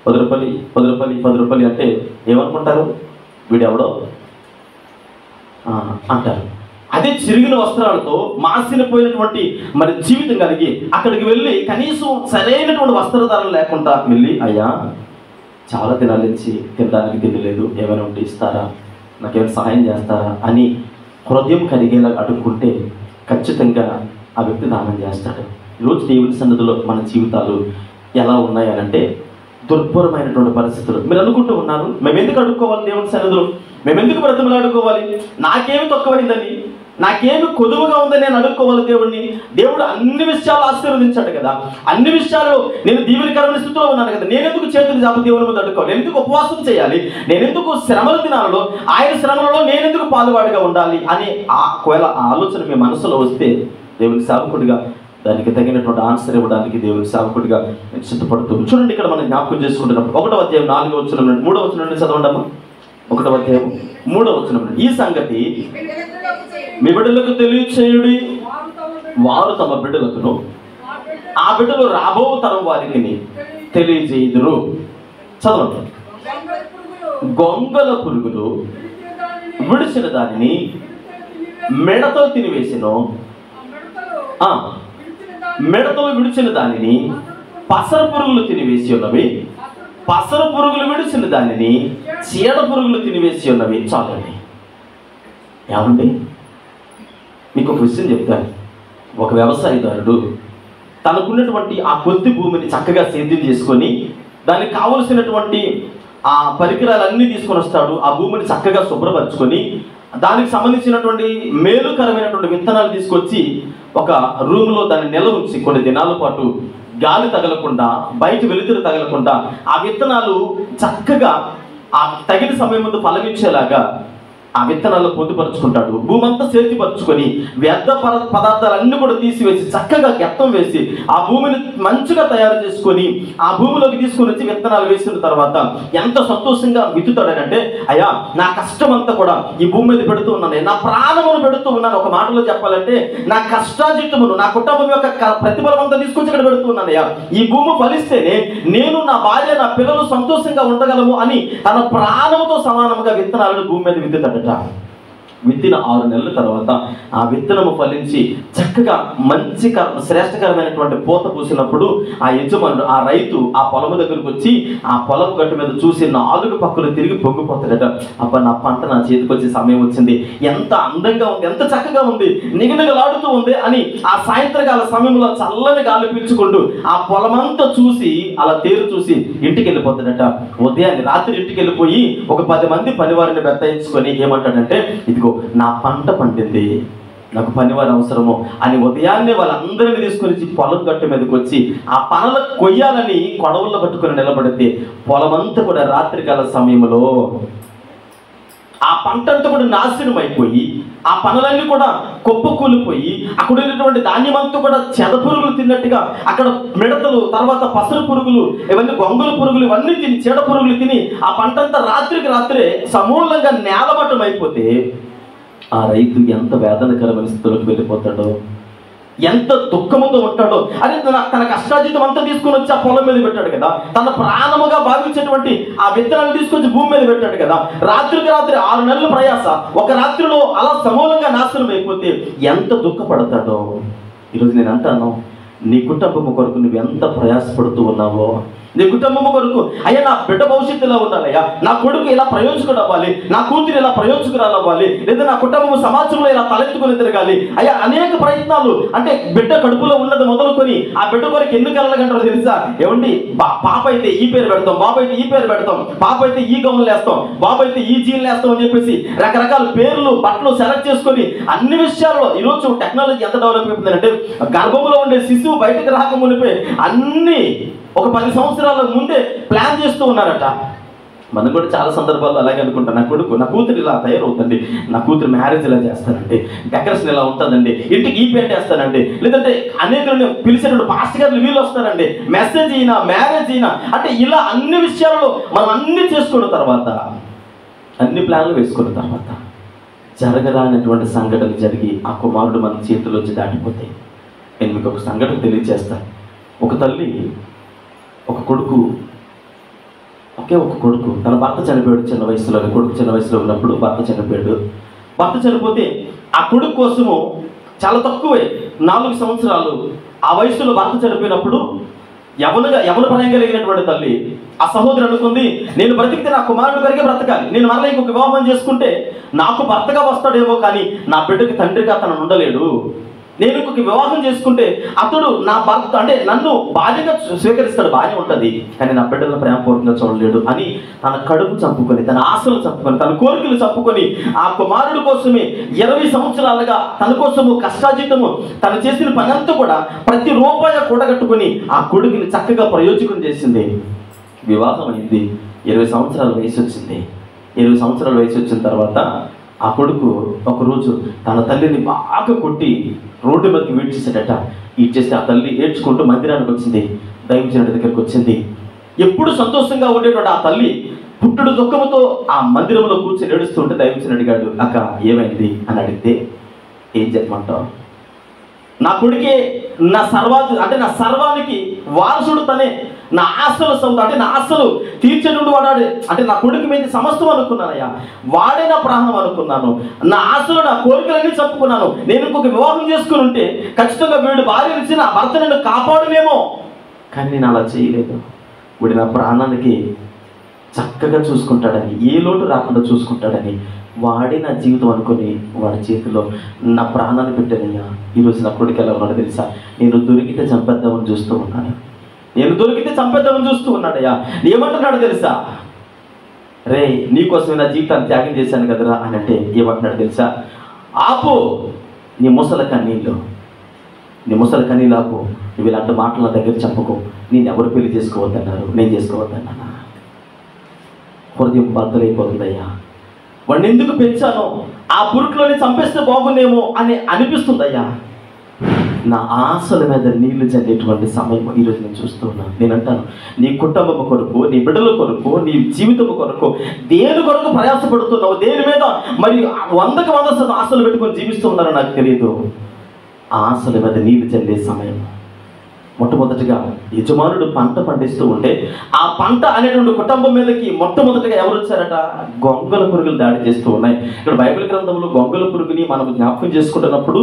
10 రూపాయలు 10 రూపాయలు 10 రూపాయలు అంటే ఏమనుకుంటారు, వీడెవడో అంటారు. అదే చిరిగిన వస్త్రాలతో మాసినపోయినటువంటి మరి జీవితం కలిగి అక్కడికి వెళ్ళి కనీసం సరైనటువంటి వస్త్రధారణ లేకుండా వెళ్ళి అయ్యా చాలా దినాల నుంచి తినడానికి తినలేదు, ఏమైనా ఉంటే ఇస్తారా, నాకేమైనా సహాయం చేస్తారా అని హృదయం కలిగేలా అడుక్కుంటే ఖచ్చితంగా ఆ వ్యక్తి దానం చేస్తాడు. ఈరోజు దేవుని సన్నిధిలో మన జీవితాలు ఎలా ఉన్నాయనంటే దుర్భరమైనటువంటి పరిస్థితులు. మీరు అనుకుంటూ ఉన్నారు, మేము ఎందుకు అడుక్కోవాలి దేవుని సన్నిధిలో, మేము ఎందుకు బ్రతిమలాడుకోవాలి, నాకేమి తక్కువైందని, నాకేమి కొదువుగా ఉందని నేను అడుక్కోవాలి దేవుడిని. దేవుడు అన్ని విషయాలు ఆశీర్వదించాడు కదా, అన్ని విషయాల్లో నేను దీవెనకరమైన స్థితిలో ఉన్నాను కదా, నేనెందుకు చేతులు చాపి దేవుని మీద అడుక్కోవాలి, నేనెందుకు ఉపవాసం చేయాలి, నేనెందుకు శ్రమల దినాలలో ఆయన శ్రమలలో నేనెందుకు పాలువాడిగా ఉండాలి అని ఒకవేళ ఆలోచన మీ మనసులో వస్తే దేవుని సేవకుడిగా దానికి తగినటువంటి ఆన్సర్ ఇవ్వడానికి దేవుని సేవకుడిగా నేను సిద్ధపడుతూ చూడండి. ఇక్కడ మనం జ్ఞాపకం చేసుకుంటున్నప్పుడు 1వ అధ్యాయం 4వ వచనం నుండి 3వ వచనం నుండి చదవండమ్మా. 1వ అధ్యాయం 3వ వచనం నుండి, ఈ సంగతి మీ బిడ్డలకు తెలియచేయుడి, వారు తమ బిడ్డలకును ఆ బిడ్డలు రాబో తరం వారికి తెలియజేయుదురు. చదవండి. గొంగల పురుగులు విడిచిన దానిని మెడతో తినివేసిను, మెడతలు విడిచిన దానిని పసర పురుగులు తినివేసి ఉన్నవి, పసర పురుగులు విడిచిన దానిని చీడ పురుగులు తినివేసి ఉన్నవి. చాలండి. ఏమండి, మీకు ఒక విషయం చెప్తాను. ఒక వ్యవసాయదారుడు తనకున్నటువంటి ఆ కొద్ది భూమిని చక్కగా సేద్యం చేసుకొని దానికి కావలసినటువంటి ఆ పరికరాలన్నీ తీసుకొని వస్తాడు. ఆ భూమిని చక్కగా శుభ్రపరచుకొని దానికి సంబంధించినటువంటి మేలుకరమైనటువంటి విత్తనాలు తీసుకొచ్చి ఒక రూమ్లో దాన్ని నిల్వ ఉంచి కొన్ని దినాల పాటు గాలి తగలకుండా బయట వెలుతురు తగలకుండా ఆ విత్తనాలు చక్కగా ఆ తగిన సమయం ముందు ఫలమించేలాగా ఆ విత్తనాలు పొందుపరుచుకుంటాడు. భూమి అంతా సేద్యపరుచుకొని వ్యర్థ పదార్థాలన్నీ కూడా తీసివేసి చక్కగా గెత్తం వేసి ఆ భూమిని మంచిగా తయారు చేసుకొని ఆ భూమిలోకి తీసుకొని వచ్చి విత్తనాలు వేసిన తర్వాత ఎంత సంతోషంగా విత్తుతాడనంటే, అయ్యా నా కష్టం అంతా కూడా ఈ భూమి మీద పెడుతూ ఉన్నాను, నా ప్రాణమును పెడుతూ ఉన్నాను. ఒక మాటలో చెప్పాలంటే నా కష్టాజితమును, నా కుటుంబం యొక్క ప్రతిఫలం అంతా తీసుకొచ్చి ఇక్కడ పెడుతూ ఉన్నాను. అయ్యా ఈ భూమి ఫలిస్తేనే నేను, నా భార్య, నా పిల్లలు సంతోషంగా ఉండగలము అని తన ప్రాణముతో సమానముగా విత్తనాలను భూమి మీద విత్తుతాడు. విత్తిన 6 నెలల తర్వాత ఆ విత్తనము ఫలించి చక్కగా మంచి శ్రేష్టకరమైనటువంటి పూత పూసినప్పుడు ఆ యజమానుడు, ఆ రైతు ఆ పొలము దగ్గరకు వచ్చి ఆ పొలం గట్టు మీద చూసి 4 పక్కలు తిరిగి పొంగిపోతాడట. అబ్బా నా పంట నా చేతికి వచ్చే సమయం వచ్చింది, ఎంత అందంగా ఉంది, ఎంత చక్కగా ఉంది, నిగనిగలాడుతూ ఉంది అని ఆ సాయంత్రకాల సమయంలో చల్లని గాలి పీల్చుకుంటూ ఆ పొలమంతా చూసి అలా తేరు చూసి ఇంటికి వెళ్ళిపోతాడట. ఉదయాన్నే రాత్రి ఇంటికి వెళ్ళిపోయి ఒక 10 మంది పనివారిని బెత్తాయించుకొని ఏమంటాడంటే, ఇదిగో నా పంట పండింది, నాకు పనివారు అవసరము అని ఉదయాన్నే వాళ్ళందరినీ తీసుకొని పొలం గట్టు మీదకి వచ్చి ఆ పనులు కొయ్యాలని కొడవల్లో పట్టుకొని నిలబడితే పొలమంతా కూడా రాత్రికాల సమయంలో ఆ పంట అంతా కూడా నాశనం అయిపోయి ఆ పనులన్నీ కూడా కుప్పకూలిపోయి అక్కడ ఉన్నటువంటి ధాన్యం అంతా కూడా చెద పురుగులు తిన్నట్టుగా అక్కడ మిడతలు, తర్వాత పసరు పురుగులు, ఇవన్నీ గొంగల పురుగులు ఇవన్నీ తిని చీడ పురుగులు తిని ఆ పంట అంతా రాత్రికి రాత్రే సమూలంగా నేలమట్టం అయిపోతే ఆ రైతు ఎంత వేదనకరమైన స్థితిలోకి వెళ్ళిపోతాడో, ఎంత దుఃఖముతో ఉంటాడో. అదే తన కష్టార్జితం అంతా తీసుకొని వచ్చి ఆ పొలం మీద పెట్టాడు కదా, తన ప్రాణముగా భావించేటువంటి ఆ విత్తనాలు తీసుకొచ్చి భూమి మీద పెట్టాడు కదా, రాత్రికి రాత్రి 6 నెలల ప్రయాస ఒక రాత్రిలో అలా సమూలంగా నాశనం అయిపోతే ఎంత దుఃఖపడతాడో. ఈరోజు నేను అంటాను, నీ కుటుంబం కొరకు నువ్వు ఎంత ప్రయాసపడుతూ ఉన్నావో, నీ కుటుంబం కొరకు అయ్యా నా బిడ్డ భవిష్యత్తు ఇలా ఉండాలయ్యా, నా కొడుకు ఇలా ప్రయోజకుడు అవ్వాలి, నా కూతురు ఇలా ప్రయోజకురాలు అవ్వాలి, లేదా నా కుటుంబం సమాజంలో ఇలా తలెత్తుకుని తిరగాలి. అయ్యా అనేక ప్రయత్నాలు, అంటే బిడ్డ కడుపులో ఉన్నది మొదలుకొని ఆ బిడ్డ కొరకు ఎందుకు వెళ్ళగంటారో తెలుసా? ఏమండి, పాప అయితే ఈ పేరు పెడతాం, బాబు అయితే ఈ పేరు పెడతాం, పాప అయితే ఈ గౌన్లు వేస్తాం, బాబు అయితే ఈ జీన్లు వేస్తాం అని చెప్పేసి రకరకాల పేర్లు బట్టలు సెలెక్ట్ చేసుకొని అన్ని విషయాల్లో ఈరోజు టెక్నాలజీ ఎంత డెవలప్ అయిపోతుందంటే గర్భంలో ఉండే శిశువు బయటకు రాక మునిపే అన్ని ఒక 10 సంవత్సరాల ముందే ప్లాన్ చేస్తూ ఉన్నారట. మనం కూడా చాలా సందర్భాల్లో అలాగే అనుకుంటాం, నా కూతురు ఇలా తయారవుతుంది, నా కూతురు మ్యారేజ్ ఇలా చేస్తానండి, డెకరేషన్ ఇలా ఉంటుందండి, ఇంటికి ఈ పెయింట్ వేస్తానండి, లేదంటే అనేకలను పిలిచేటప్పుడు పాస్టర్ గారు వీళ్ళు వస్తారండి, మెసేజ్ అయినా మ్యారేజ్ అయినా, అంటే ఇలా అన్ని విషయాలలో మనం అన్ని చేసుకున్న తర్వాత, అన్ని ప్లాన్లు వేసుకున్న తర్వాత జరగరానటువంటి సంఘటనలు జరిగి ఆ కుమారుడు మన చేతిలోంచి దాటిపోతే, నేను మీకు ఒక సంఘటన తెలియజేస్తాను. ఒక తల్లి, ఒక కొడుకు, ఒకే ఒక కొడుకు, తన భర్త చనిపోయాడు చిన్న వయసులో. కొడుకు చిన్న వయసులో ఉన్నప్పుడు భర్త చనిపోయాడు. భర్త చనిపోతే ఆ కొడుకు కోసము చాలా తక్కువే 4 సంవత్సరాలు ఆ వయసులో భర్త చనిపోయినప్పుడు యవన ప్రాయం కలిగినటువంటి తల్లి ఆ సహోదరు అనుకుంది, నేను బ్రతికితే నా కుమారుడు గారికి బ్రతకాలి, నేను మరలా ఇంకొక వివాహం చేసుకుంటే నాకు భర్తగా వస్తాడేమో కానీ నా బిడ్డకి తండ్రిగా తను ఉండలేడు, నేను ఇంకొక వివాహం చేసుకుంటే అతడు నా భర్త అంటే నన్ను భార్యగా స్వీకరిస్తాడు, బాగానే ఉంటుంది, కానీ నా బిడ్డలను ప్రేమపూర్వకంగా చూడలేడు అని తన కడుపు చంపుకొని, తన ఆశలు చంపుకొని, తన కోరికలు చంపుకొని ఆ కుమారుడు కోసమే 20 సంవత్సరాలుగా తన కోసము కష్టాజీతము తను చేసిన పని అంతా కూడా ప్రతి రూపాయి కూడగట్టుకుని ఆ కొడుకుని చక్కగా ప్రయోజకం చేసింది. వివాహం అయింది, 20 సంవత్సరాల వయసు వచ్చింది. 20 సంవత్సరాల వయసు వచ్చిన తర్వాత ఆ కొడుకు ఒకరోజు తన తల్లిని బాగా కొట్టి రోడ్డు మీదకి ఈడ్చేసాడట. ఈడ్చేస్తే ఆ తల్లి ఏడ్చుకుంటూ మందిరానికి వచ్చింది, దైవజనుడి దగ్గరికి వచ్చింది. ఎప్పుడు సంతోషంగా ఉండేటువంటి ఆ తల్లి పుట్టుడు దుఃఖముతో ఆ మందిరంలో కూర్చొని ఏడుస్తుంటే దైవజనుడు అడిగాడు, అక్క ఏమైంది అని అడిగితే, ఏం చెప్పమంటావు, నా కొడుకే నా సర్వానికి వారసుడు తనే, నా ఆశలు అంటే నా ఆశలు తీర్చనుండి వాడాడు, అంటే నా కొడుకు మీద సమస్తం అనుకున్నానయ్యా, వాడే నా ప్రాణం అనుకున్నాను, నా ఆశలు నా కోరికలన్నీ చెప్పుకున్నాను, నేను ఇంకొక వివాహం చేసుకుని ఉంటే ఖచ్చితంగా వీడు భార్య ఇచ్చి నా భర్త నన్ను కాపాడునేమో, కానీ నేను అలా చేయలేదు, వీడు నా ప్రాణానికి చక్కగా చూసుకుంటాడని, ఏ లోటు రాకుండా చూసుకుంటాడని వాడే నా జీవితం అనుకుని వాడి చేతిలో నా ప్రాణాన్ని పెట్టానయ్యా. ఈరోజు నా కొడుకు ఎలా ఉన్నాడో తెలుసా? నేను దొరికితే చంపేద్దామని చూస్తూ ఉన్నాడయ్యా. ఏమంటున్నాడు తెలుసా? రే, నీకోసమే నా జీవితాన్ని త్యాగం చేశాను కదరా అని అంటే ఏమంటున్నాడు తెలుసా? ఆపు నీ ముసల కన్నీళ్ళు ఆపు, నువ్వు ఇలాంటి మాటలు నా దగ్గర చెప్పకు, నేను ఎవరు పెళ్లి చేసుకోవద్దన్నారు, నేను చేసుకోవద్దన్నా. హృదయం బద్దలైపోతుందయ్యా. వాడిని ఎందుకు పెంచానో, ఆ పురుకులోని చంపేస్తే బాగుండేమో అని అనిపిస్తుందయ్యా. నా ఆశల మీద నీళ్లు చల్లేటువంటి సమయం ఈరోజు నేను చూస్తూ ఉన్నాను. నేను అంటాను, నీ కుటుంబం కొరకు, నీ బిడ్డల కొరకు, నీ జీవితం కొరకు దేని కొరకు ప్రయాసపడుతున్నావు, దేని మీద మరి 100కి 100 ఆశలు పెట్టుకొని జీవిస్తూ ఉన్నారో నాకు తెలియదు. ఆ ఆశల మీద నీళ్లు చల్లే సమయం. మొట్టమొదటిగా యజమానుడు పంట పండిస్తూ ఉంటే ఆ పంట అనేటువంటి కుటుంబం మీదకి మొట్టమొదటిగా ఎవరు వచ్చారట? గొంగళ పురుగులు దాడి చేస్తూ ఉన్నాయి. ఇక్కడ బైబిల్ గ్రంథంలో గొంగళ పురుగుని మనం జ్ఞాపకం చేసుకుంటున్నప్పుడు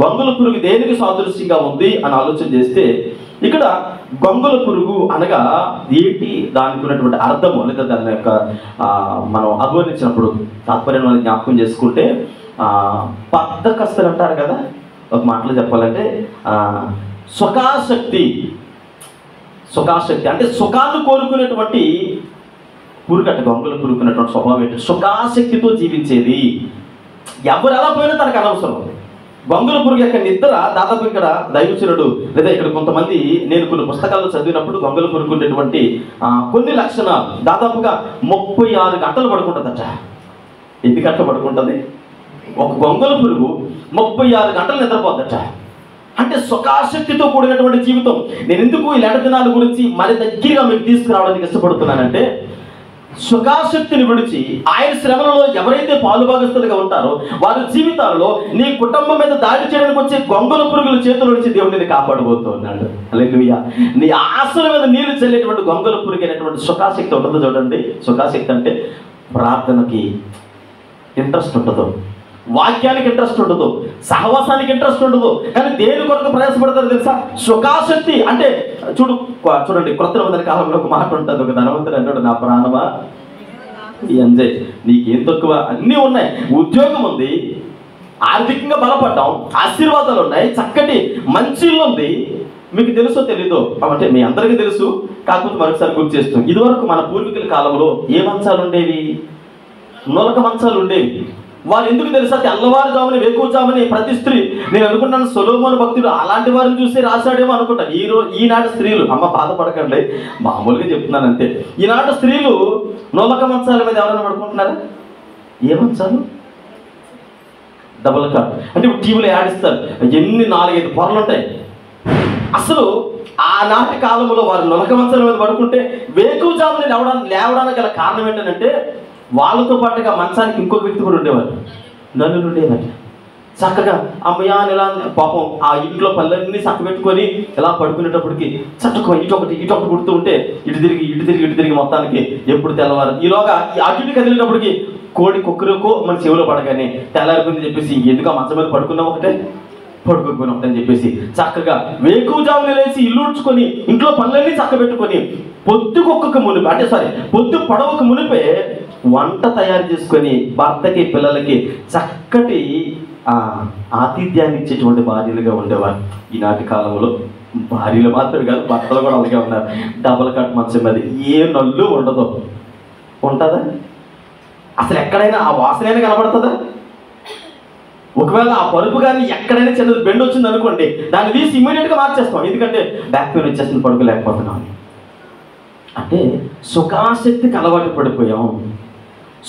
గొంగళ పురుగు దేనికి సాదృశ్యంగా ఉంది అని ఆలోచన చేస్తే, ఇక్కడ గొంగళ పురుగు అనగా ఏంటి, దానికి ఉన్నటువంటి అర్థము లేదా దాని యొక్క మనం అభివర్ణించినప్పుడు తాత్పర్యం మనం జ్ఞాపకం చేసుకుంటే, బద్ధకస్తులు అంటారు కదా, ఒక మాటలో చెప్పాలంటే సుఖాసక్తి అంటే సుఖాన్ని కోరుకునేటువంటి పురుగట. గొంగళ పురుగుకున్నటువంటి స్వభావం ఏంటి? సుఖాసక్తితో జీవించేది. ఎవరు ఎలా పోయినా తనకు అనవసరం. గొంగళ పురుగు యొక్క నిద్ర దాదాపు ఇక్కడ దైవజనుడు లేదా ఇక్కడ కొంతమంది, నేను కొన్ని పుస్తకాల్లో చదివినప్పుడు గొంగళ పురుగు ఉండేటువంటి కొన్ని లక్షణాలు, దాదాపుగా 36 గంటలు పడుకుంటుందట. ఎన్ని గంటలు పడుకుంటుంది? ఒక గొంగళ పురుగు 36 గంటలు నిద్రపోద్దట. అంటే సుఖాసక్తితో కూడినటువంటి జీవితం. నేను ఎందుకు ఇలాంటి దినాల గురించి మరి దగ్గరగా మీకు తీసుకురావడానికి ఇష్టపడుతున్నానంటే, సుఖాసక్తిని విడిచి ఆయన శ్రమలలో ఎవరైతే పాలుభాగస్తులుగా ఉంటారో వారి జీవితాల్లో నీ కుటుంబం మీద దాడి చేయడానికి వచ్చే గొంగళ పురుగుల చేతుల నుంచి దేవుడిని కాపాడబోతున్నాడు. హల్లెలూయా. నీ ఆశల మీద నీళ్లు చల్లేటువంటి గొంగళ పురుగు అనేటువంటి సుఖాసక్తి ఉంటుందో చూడండి. సుఖాసక్తి అంటే ప్రార్థనకి ఇంట్రెస్ట్ ఉండదు, వాక్యానికి ఇంట్రెస్ట్ ఉండదు, సహవాసానికి ఇంట్రెస్ట్ ఉండదు, కానీ దేని కొరకు ప్రయాసపడతారు తెలుసా? సుఖాసక్తి. అంటే చూడండి, క్రొత్త నిబంధన కాలంలో ఒక మాట ఉంటుంది, ఒక ధనవంతుడు అంటాడు, నా ప్రాణమా ఎంజాయ్, నీకేం తక్కువ, అన్నీ ఉన్నాయి, ఉద్యోగం ఉంది, ఆర్థికంగా బలపడ్డాం, ఆశీర్వాదాలు ఉన్నాయి, చక్కటి మంచి ఇల్లు ఉంది. మీకు తెలుసో తెలీదో అంటే మీ అందరికీ తెలుసు, కాకపోతే మరొకసారి గుర్తు చేస్తాం. ఇదివరకు మన పూర్వీకుల కాలంలో ఏ మంచాలు ఉండేవి? నొలక మంచాలు ఉండేవి. వాళ్ళు ఎందుకు తెలుసా? తెల్లవారుజాముని వేకువజాముని ప్రతి స్త్రీ, నేను అనుకుంటాను సొలొమోను భక్తుడు అలాంటి వారిని చూసి రాశాడేమో అనుకుంటాను. ఈనాటి స్త్రీలు, అమ్మ బాధపడకండి, మామూలుగా చెప్తున్నాను అంతే. ఈనాటి స్త్రీలు నొలక మంచాల మీద ఎవరైనా పడుకుంటున్నారా? ఏ మంచాలు? Double cot. అంటే టీవీలో యాడిస్తారు, ఎన్ని 4-5 పొరలు ఉంటాయి. అసలు ఆనాటి కాలంలో వారు నొలక మంచాల మీద పడుకుంటే వేకువజాముని లేవడానికి గల కారణం ఏంటంటే, వాళ్ళతో పాటుగా మంచానికి ఇంకొక వ్యక్తి కూడా ఉండేవారు, నలుగురు ఉండేవారు. చక్కగా అమ్మయ్య ఇలా పాపం ఆ ఇంట్లో పళ్ళన్నీ చక్కబెట్టుకొని ఇలా పడుకునేటప్పటికి చక్కగా ఇటొకటి కుడుతూ ఉంటే ఇటు తిరిగి మొత్తానికి ఎప్పుడు తెల్లవారు. ఈలోగా అటు ఇటు కదిలేటప్పటికి కోడి కుక్కరుకో మన చెవిలో పడగానే తెల్లారిపోయింది చెప్పేసి ఎందుకు ఆ మంచం మీద పడుకున్నాం ఒకటే, పడుకోకపోయినా ఒకటని చెప్పేసి చక్కగా వేకువజామున లేచి ఇల్లు ఉడ్చుకొని ఇంట్లో పనులన్నీ చక్కబెట్టుకొని పొద్దు పొడవకు మునిపే వంట తయారు చేసుకొని భర్తకి పిల్లలకి చక్కటి ఆతిథ్యాన్ని ఇచ్చేటువంటి భార్యలుగా ఉండేవారు. ఈనాటి కాలంలో భార్యలు మాత్రమే కాదు, భర్తలు కూడా అలాగే ఉన్నారు. డబల్ కట్ మంచం మీద ఏ నల్లు ఉండదు. ఉంటుందా? అసలు ఎక్కడైనా ఆ వాసనైనా కనబడుతుందా? ఒకవేళ ఆ పరుపు కానీ ఎక్కడైనా చిన్నది బెండ్ వచ్చింది అనుకోండి, దాన్ని తీసి ఇమ్మీడియట్గా మార్చేస్తాం, ఎందుకంటే బ్యాక్ పెయిన్ వచ్చేస్తుంది, పడుకోలేకపోతున్నాం. అంటే సుఖాసక్తికి అలవాటు పడిపోయాం.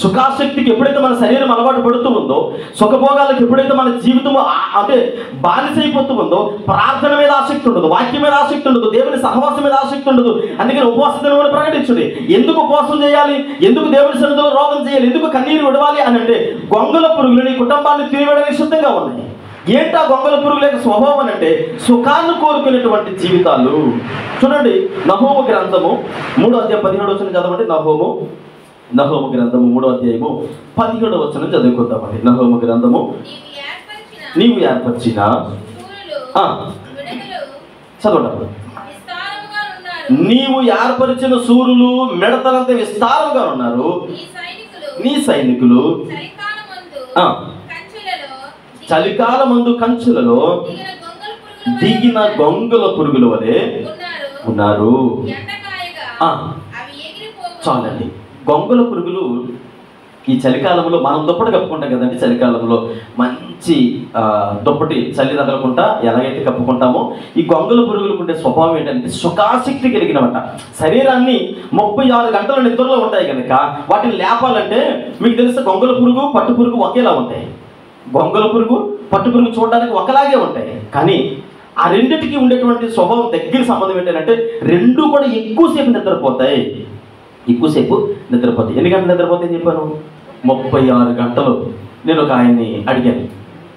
సుఖాసక్తికి ఎప్పుడైతే మన శరీరం అలవాటు పడుతూ ఉందో, సుఖభోగాలకు ఎప్పుడైతే మన జీవితం అంటే బానిసైపోతూ ఉందో, ప్రార్థన మీద ఆసక్తి ఉండదు, వాక్యం మీద ఆసక్తి ఉండదు, దేవుని సహవాసం మీద ఆసక్తి ఉండదు. అందుకని ఉపవాస దినమును ప్రకటించుడి. ఎందుకు ఉపవాసం చేయాలి? ఎందుకు దేవుని సన్నిధిలో రోగం చేయాలి? ఎందుకు కన్నీరు విడవాలి అని అంటే, గొంగళ పురుగులు నీ కుటుంబాన్ని తిరిగివేయడానికి సిద్ధంగా ఉన్నాయి. ఏంటా గొంగళ పురుగుల యొక్క స్వభావం అని అంటే, సుఖాన్ని కోరుకునేటువంటి జీవితాలు. చూడండి, నహోము గ్రంథము 3:17 చదవండి. నహోము గ్రంథము 3:17 చదువుకుందామండి. నహోము గ్రంథము, నీవు ఏర్పరిచిన చదవండి. నీవు ఏర్పరిచిన సూర్యులు మిడతలంత విస్తారముగా ఉన్నారు, నీ సైనికులు చలికాలమందు కంచులలో దిగిన గొంగళ పురుగుల వలె ఉన్నారు. చాలండి. గొంగళ పురుగులు ఈ చలికాలంలో మనం దుప్పటి కప్పుకుంటాం కదండి. చలికాలంలో మంచి దుప్పటి చలి తగలకుండా ఎలాగైతే కప్పుకుంటామో, ఈ గొంగళ పురుగులకు ఉండే స్వభావం ఏంటంటే సుఖాసక్తి కలిగినమాట. శరీరాన్ని 36 గంటల నిద్రలో ఉంటాయి కనుక వాటిని లేపాలంటే, మీకు తెలిస్తే గొంగళ పురుగు పట్టు పురుగు ఒకేలా ఉంటాయి. గొంగళ పురుగు పట్టు పురుగు చూడడానికి ఒకలాగే ఉంటాయి, కానీ ఆ రెండింటికి ఉండేటువంటి స్వభావం దగ్గర సంబంధం ఏంటంటే, రెండు కూడా ఎక్కువసేపు నిద్రపోతాయి. ఎన్ని గంటలు నిద్రపోతాయని చెప్పాను? 36 గంటలు. నేను ఒక ఆయన్ని అడిగాను,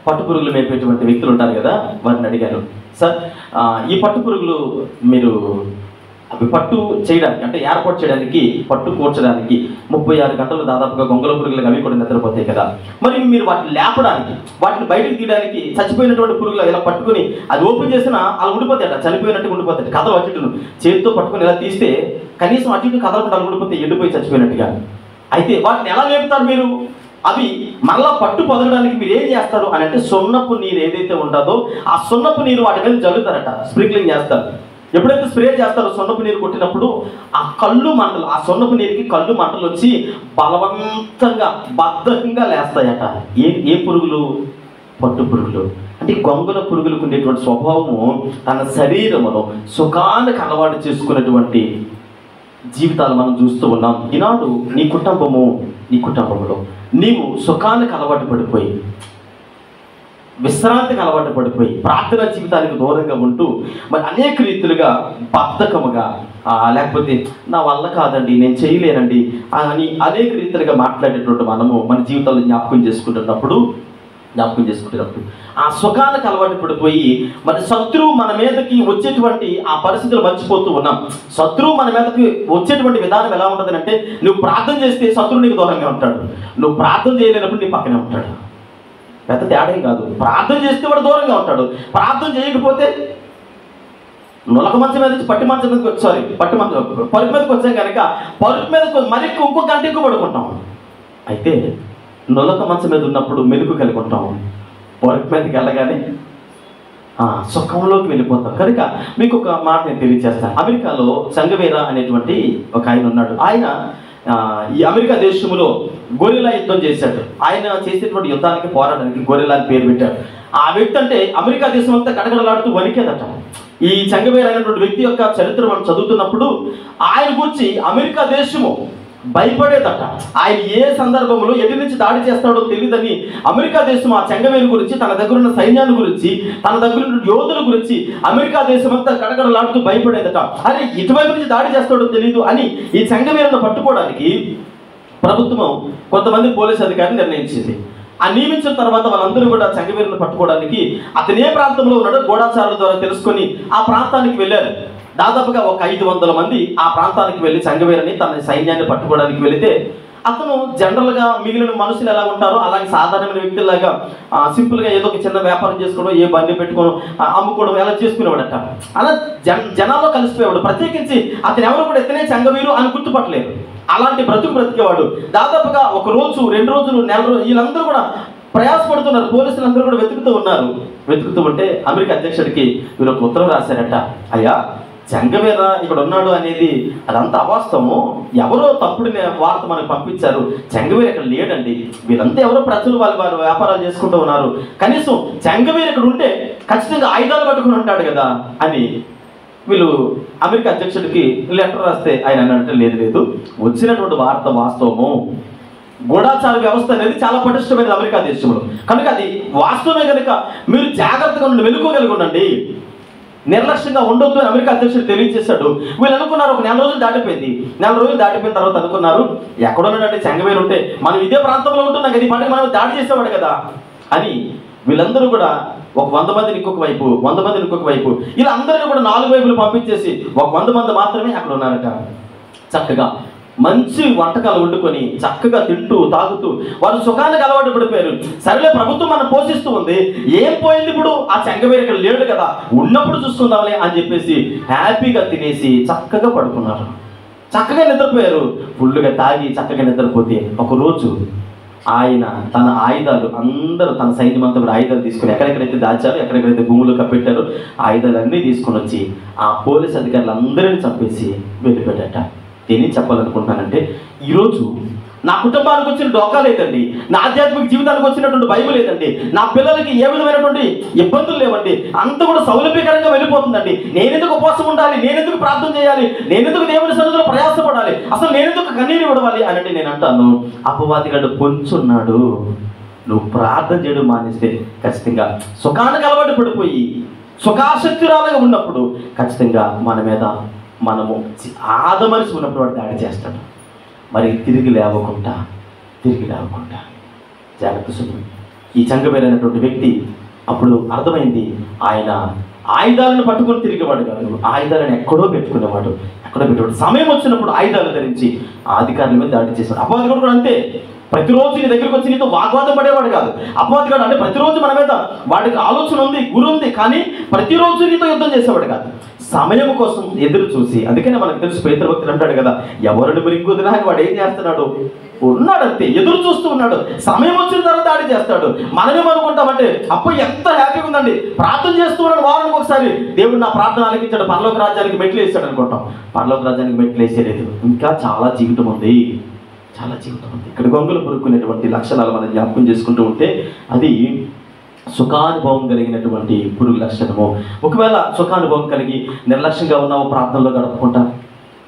పట్టు పురుగులు మేపేటువంటి వ్యక్తులు ఉంటారు కదా, వారిని అడిగాను, సార్ ఈ పట్టు పురుగులు మీరు అవి పట్టు చేయడానికి అంటే ఏర్పాటు చేయడానికి, పట్టు కూర్చడానికి 36 గంటలు దాదాపుగా గొంగళ పురుగులకు అవి కూడా నిద్రపోతాయి కదా, మరి మీరు వాటిని లేపడానికి, వాటిని బయటకు తీయడానికి చచ్చిపోయినటువంటి పురుగులు ఇలా పట్టుకుని అది ఓపెన్ చేసినా అలా ఉండిపోతాయట, చనిపోయినట్టుగా ఉండిపోతాయి. కథలు అటును చేతితో పట్టుకుని ఇలా తీస్తే కనీసం అటు ఇటు కదలకుండా ఉండిపోతే ఎండిపోయి చచ్చిపోయినట్టుగా. అయితే వాటిని ఎలా లేపుతారు మీరు? అవి మరలా పట్టు పొదగడానికి మీరు ఏం చేస్తారు అని అంటే, సున్నపు నీరు ఏదైతే ఉంటుందో ఆ సున్నపు నీరు వాటి మీద జల్లుతారట, స్ప్రింక్లింగ్ చేస్తారు. ఎప్పుడైతే స్ప్రే చేస్తారో సున్నపు నీరు కొట్టినప్పుడు ఆ కళ్ళు మంటలు, ఆ సున్నపు నీరుకి కళ్ళు మంటలు వచ్చి బలవంతంగా బద్ధకంగా లేస్తాయట. ఏ పురుగులు? పట్టు పురుగులు. అంటే గొంగళ పురుగులకు ఉండేటువంటి స్వభావము తన శరీరమును సుఖానికి అలవాటు చేసుకున్నటువంటి జీవితాలు మనం చూస్తూ ఉన్నాం. ఈనాడు నీ కుటుంబంలో నీవు సుఖానికి అలవాటు పడిపోయి, విశ్రాంతికి అలవాటు పడిపోయి, ప్రార్థన జీవితానికి దూరంగా ఉంటూ మరి అనేక రీతులుగా బద్ధకముగా, లేకపోతే నా వల్ల కాదండి, నేను చేయలేనండి అని అనేక రీతిలుగా మాట్లాడేటువంటి మనము మన జీవితాల్లో జ్ఞాపకం చేసుకుంటున్నప్పుడు ఆ సుఖానికి అలవాటు పడిపోయి మరి శత్రువు మన మీదకి వచ్చేటువంటి ఆ పరిస్థితులు మర్చిపోతూ ఉన్నాం. శత్రువు మన మీదకి వచ్చేటువంటి విధానం ఎలా ఉంటుంది అంటే, నువ్వు ప్రార్థన చేస్తే శత్రువు నీకు దూరంగా ఉంటాడు, నువ్వు ప్రార్థన చేయలేనప్పుడు నీ పక్కనే ఉంటాడు. పెద్ద తేడా ఏం కాదు. ప్రార్థన చేస్తే వాడు దూరంగా ఉంటాడు, ప్రార్థన చేయకపోతే నులక మంచం మీద నుంచి పట్టి మంచం మీదకి పరుపు మీదకి వచ్చాం కనుక పరుపు మీద మరి ఇంకో గంట ఎక్కువ పడుకుంటాం. అయితే నులక మంచం మీద ఉన్నప్పుడు మెలుకు కలిగి ఉంటాం, పరుపు మీదకి వెళ్ళగానే సుఖంలోకి వెళ్ళిపోతాం. కనుక మీకు ఒక మాట నేను తెలియజేస్తాను. అమెరికాలో సంగవేరా అనేటువంటి ఒక ఆయన ఉన్నాడు. ఆయన ఈ అమెరికా దేశంలో గొరిల్లా యుద్ధం చేశాడు. ఆయన చేసేటువంటి యుద్ధానికి పోరాడానికి గొరిల్లా అని పేరు పెట్టాడు. ఆ వ్యక్తి అంటే అమెరికా దేశం అంతా గడగడలాడుతూ వణికేదట. ఈ సంగవేరా అనేటువంటి వ్యక్తి యొక్క చరిత్ర మనం చదువుతున్నప్పుడు ఆయన గురించి అమెరికా దేశము భయపడేదట. ఆయన ఏ సందర్భంలో ఎటు నుంచి దాడి చేస్తాడో తెలియదని అమెరికా దేశం ఆ చెంగవేరు గురించి, తన దగ్గర ఉన్న సైన్యాన్ని గురించి, తన దగ్గర ఉన్న యోధుల గురించి అమెరికా దేశం అంతా గడగడలాడుతూ భయపడేదట. అరే ఇటువైపు నుంచి దాడి చేస్తాడో తెలియదు అని ఈ చెంగవేరును పట్టుకోవడానికి ప్రభుత్వం కొంతమంది పోలీసు అధికారిని నిర్ణయించింది. ఆ నియమించిన తర్వాత వాళ్ళందరూ కూడా చెంగవేరును పట్టుకోవడానికి అతను ఏ ప్రాంతంలో ఉన్నాడో గూఢచారుల ద్వారా తెలుసుకొని ఆ ప్రాంతానికి వెళ్ళారు. దాదాపుగా ఒక 500 మంది ఆ ప్రాంతానికి వెళ్ళి సంగవేరని తన సైన్యాన్ని పట్టుకోవడానికి వెళితే అతను జనరల్గా మిగిలిన మనుషులు ఎలా ఉంటారో అలాగే సాధారణమైన వ్యక్తులాగా సింపుల్గా ఏదో ఒక చిన్న వ్యాపారం చేసుకోవడం, ఏ బండి పెట్టుకోవడం, అమ్ముకోవడం ఎలా చేసుకునేవాడట. అలా జనాల్లో కలిసిపోయేవాడు. ప్రత్యేకించి అతను ఎవరు కూడా ఎత్తనే సంగవీరు అని గుర్తుపట్టలేదు. అలాంటి బ్రతికేవాడు. దాదాపుగా ఒక రోజు, 2 రోజులు, నెల రోజులు వీళ్ళందరూ కూడా ప్రయాసపడుతున్నారు. పోలీసులందరూ కూడా వెతుకుతూ ఉన్నారు. వెతుకుతూ ఉంటే అమెరికా అధ్యక్షుడికి వీళ్ళు ఒక ఉత్తరం రాశారట. అయ్యా, సంగవేరా ఇక్కడ ఉన్నాడు అనేది అదంతా అవాస్తవము, ఎవరో తప్పుడు వార్త మనకు పంపించారు, సంగవేరు ఇక్కడ లేడండి, వీళ్ళంతా ఎవరో ప్రజలు వారి వ్యాపారాలు చేసుకుంటూ ఉన్నారు, కనీసం సంగవేరు ఇక్కడ ఉంటే ఖచ్చితంగా ఆయుధాలు పట్టుకుని ఉంటాడు కదా అని వీళ్ళు అమెరికా అధ్యక్షుడికి లెటర్ రాస్తే ఆయన అన్నట్టు లేదు, వచ్చినటువంటి వార్త వాస్తవము, గూఢాచార వ్యవస్థ అనేది చాలా పటిష్టమైనది అమెరికా దేశంలో, కనుక అది వాస్తవమే కనుక మీరు జాగ్రత్తగా ఉండి వెలుకోగలిగి ఉండండి, నిర్లక్ష్యంగా ఉండొద్దు అని అమెరికా అధ్యక్షుడు తెలియజేశాడు. వీళ్ళు అనుకున్నారు ఒక 4 రోజులు దాటిపోయింది. 4 రోజులు దాటిపోయిన తర్వాత అనుకున్నారు ఎక్కడున్నాడంటే చెంగవేరు ఉంటే మనం ఇదే ప్రాంతంలో ఉంటున్నాం కదా, ఈ పాటికి మనం దాడి చేసేవాడు కదా అని వీళ్ళందరూ కూడా ఒక 100 మందిని ఇంకొక వైపు, 100 మందిని ఇంకొక వైపు, ఇలా అందరినీ కూడా 4 వైపులు పంపించేసి ఒక 100 మంది మాత్రమే అక్కడ ఉన్నారట. చక్కగా మంచి వంటకాలు వండుకొని చక్కగా తింటూ తాగుతూ వారు సుఖానికి అలవాటు పడిపోయారు. సరేలే ప్రభుత్వం మనం పోషిస్తూ ఉంది, ఏం పోయింది ఇప్పుడు, ఆ చెంగవేరు ఇక్కడ లేడు కదా, ఉన్నప్పుడు చూసుకుందాంలే అని చెప్పేసి హ్యాపీగా తినేసి చక్కగా పడుకున్నారు, చక్కగా నిద్రపోయారు. ఫుల్గా తాగి చక్కగా నిద్రపోతే ఒకరోజు ఆయన తన ఆయుధాలు అందరూ, తన సైన్యం అంతా కూడా ఆయుధాలు తీసుకుని ఎక్కడెక్కడైతే దాచారో, ఎక్కడెక్కడైతే భూములు కప్పెట్టారో ఆయుధాలన్నీ తీసుకొని వచ్చి ఆ పోలీస్ అధికారులు అందరినీ చంపేసి వెళ్ళిపోయాడట. నేనేం చెప్పాలనుకుంటున్నానంటే, ఈరోజు నా కుటుంబానికి వచ్చిన డోకా లేదండి, నా ఆధ్యాత్మిక జీవితానికి వచ్చినటువంటి భయం లేదండి, నా పిల్లలకి ఏ విధమైనటువంటి ఇబ్బందులు లేవండి, అంత కూడా సౌలభ్యకరంగా వెళ్ళిపోతుందండి. నేనెందుకు ఉపవాసం ఉండాలి, నేనెందుకు ప్రార్థన చేయాలి, నేనెందుకు దేవుని సన్నిధిలో ప్రయాసపడాలి, అసలు నేనెందుకు కన్నీరు విడవాలి అంటే నేను అంటాను, అపవాదిగాడు పొంచున్నాడు. నువ్వు ప్రార్థన చేయడం మానేస్తే ఖచ్చితంగా సుఖానికి అలవాటు పడిపోయి సుఖాశక్తురాలుగా ఉన్నప్పుడు ఖచ్చితంగా మన మీద మనము ఆదమరిచి ఉన్నప్పుడు వాడు దాడి చేస్తాడు. మరి తిరిగి లేవకుండా జాగ్రత్త సుమి. ఈ చెంగవేరు అనేటువంటి వ్యక్తి అప్పుడు అర్థమైంది, ఆయన ఆయుధాలను పట్టుకొని తిరిగేవాడు కాదు, ఆయుధాలను ఎక్కడో పెట్టుకునేవాడు. సమయం వచ్చినప్పుడు ఆయుధాలు ధరించి ఆ అధికారుల మీద దాడి చేశాడు. అపవాదిగాడు కూడా అంతే, ప్రతిరోజు నీ దగ్గరికి వచ్చి నీతో వాగ్వాదం పడేవాడు కాదు. అపవాదిగాడు అంటే ప్రతిరోజు మన మీద వాడికి ఆలోచన ఉంది, గురి ఉంది, కానీ ప్రతిరోజు నీతో యుద్ధం చేసేవాడు కాదు. సమయం కోసం ఎదురు చూసి, అందుకనే మనకు తెలుసు పేతురు భక్తుడు అంటాడు కదా, ఎవరిని మరింగుదినా అని వాడు ఏం చేస్తున్నాడు, ఉన్నాడంతే, ఎదురు చూస్తూ ఉన్నాడు. సమయం వచ్చిన తర్వాత దాడి చేస్తాడు. మనమేమనుకుంటామంటే అప్పుడు ఎంత హ్యాపీగా ఉందండి, ప్రార్థన చేస్తూ ఉన్నాడు, వారానికి ఒకసారి దేవుడు నా ప్రార్థన ఆలకించాడు, పరలోక రాజ్యానికి మెట్లు వేసాడు అనుకుంటాం. పరలోక రాజ్యానికి మెట్లు వేసేలేదు, ఇంకా చాలా జీవితం ఉంది. ఇక్కడ గొంగులు పురుక్కునేటువంటి లక్షణాలు మనం జ్ఞాపకం చేసుకుంటూ ఉంటే అది సుఖానుభవం కలిగినటువంటి పురుగు లక్షణము. ఒకవేళ సుఖానుభవం కలిగి నిర్లక్ష్యంగా ఉన్నావు, ప్రార్థనలో గడపకుండా,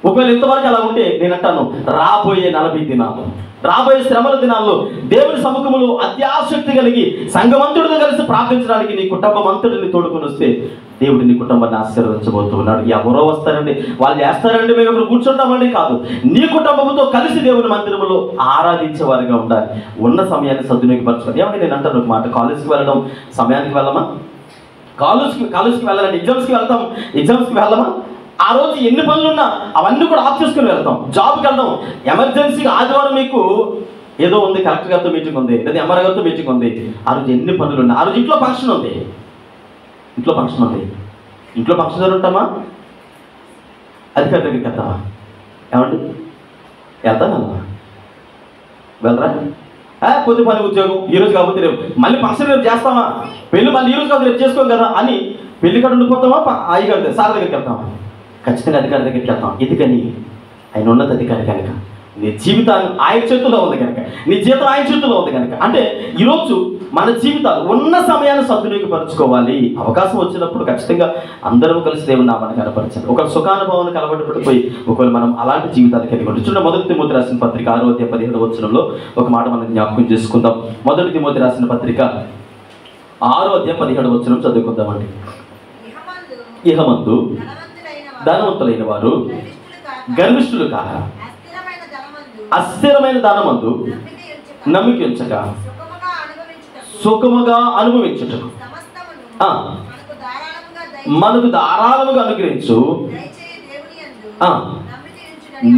ఒకవేళ ఇంతవరకు అలా ఉంటే నేను అంటాను, రాబోయే 40 దినాలు, రాబోయే శ్రమల దినాల్లో దేవుని సముఖములో అత్యాసక్తి కలిగి సంఘమంతుడితో కలిసి ప్రార్థించడానికి నీ కుటుంబం అంతటిని తోడుకొని వస్తే దేవుడు నీ కుటుంబాన్ని ఆశీర్వదించబోతున్నాడు. ఎవరో వస్తారండి, వాళ్ళు చేస్తారండి, మేము ఇక్కడ కూర్చుంటామండి కాదు, నీ కుటుంబంతో కలిసి దేవుని మందిరంలో ఆరాధించేవారిగా ఉండాలి. ఉన్న సమయాన్ని సద్వినియోగపరచుకోండి. ఏమంటే నేను అంటాను ఒక మాట, కాలేజ్కి వెళ్ళడం సమయానికి వెళ్ళమా, కాలేజ్కి వెళ్ళాలంటే ఎగ్జామ్స్కి వెళ్ళమా, ఆ రోజు ఎన్ని పనులున్నా అవన్నీ కూడా ఆఫ్ చేసుకుని వెళ్తాం. జాబ్కి వెళ్దాం, ఎమర్జెన్సీగా ఆదివారం మీకు ఏదో ఉంది, కలెక్టర్ గారితో మీటింగ్ ఉంది, లేదా ఎంఆర్ గారితో మీటింగ్ ఉంది, ఆ రోజు ఎన్ని పనులు ఉన్నాయి, ఆ రోజు ఇంట్లో ఫంక్షన్ ఉంది, ఇంట్లో ఫంక్షన్ దగ్గర ఉంటామా, అధికారి దగ్గరికి వెళ్తామా? ఏమండి వెళ్తానమ్మా, వెళ్ళరా? కొద్ది పని ఉద్యోగం ఈరోజు కాకపోతే రేపు మళ్ళీ ఫంక్షన్ రేపు చేస్తామా, పెళ్ళి మళ్ళీ ఈరోజు కాదు రేపు చేసుకోం కదా అని పెళ్లి కాడ ఉండిపోతామా, అయ్యగారి సార్ దగ్గరికి వెళ్తామా? ఖచ్చితంగా అధికారి దగ్గరికి వెళ్తాం. ఎందుకని? ఆయన ఉన్నత అధికారి కనుక, నీ జీవితాన్ని ఆయన చేతుల్లో ఉంది కనుక, నీ జీవితం ఆయన చేతుల్లో ఉంది కనుక. అంటే ఈరోజు మన జీవితాలు ఉన్న సమయాన్ని సద్వినియోగపరచుకోవాలి. అవకాశం వచ్చినప్పుడు ఖచ్చితంగా అందరం కలిసి దేవుని నామాన్ని కనపరచాలి. ఒక సుఖానుభవాన్ని కలబడిపోయి ఒకవేళ మనం అలాంటి జీవితాలు కలిగి ఉంటాం. చూడండి, మొదటి తిమోతి రాసిన పత్రిక 6:17 ఒక మాట మనం జ్ఞాపకం చేసుకుందాం. మొదటి తిమోతి రాసిన పత్రిక 6:17 చదువుకుందామండి. ఇహమందు ధనవంతులైన వారు గర్విష్ఠులు కాక, అస్థిరమైన ధనమందు నమ్మిక ఉంచక, సుఖముగా అనుభవించుటకు మనకు ధారాళముగా అనుగ్రహించు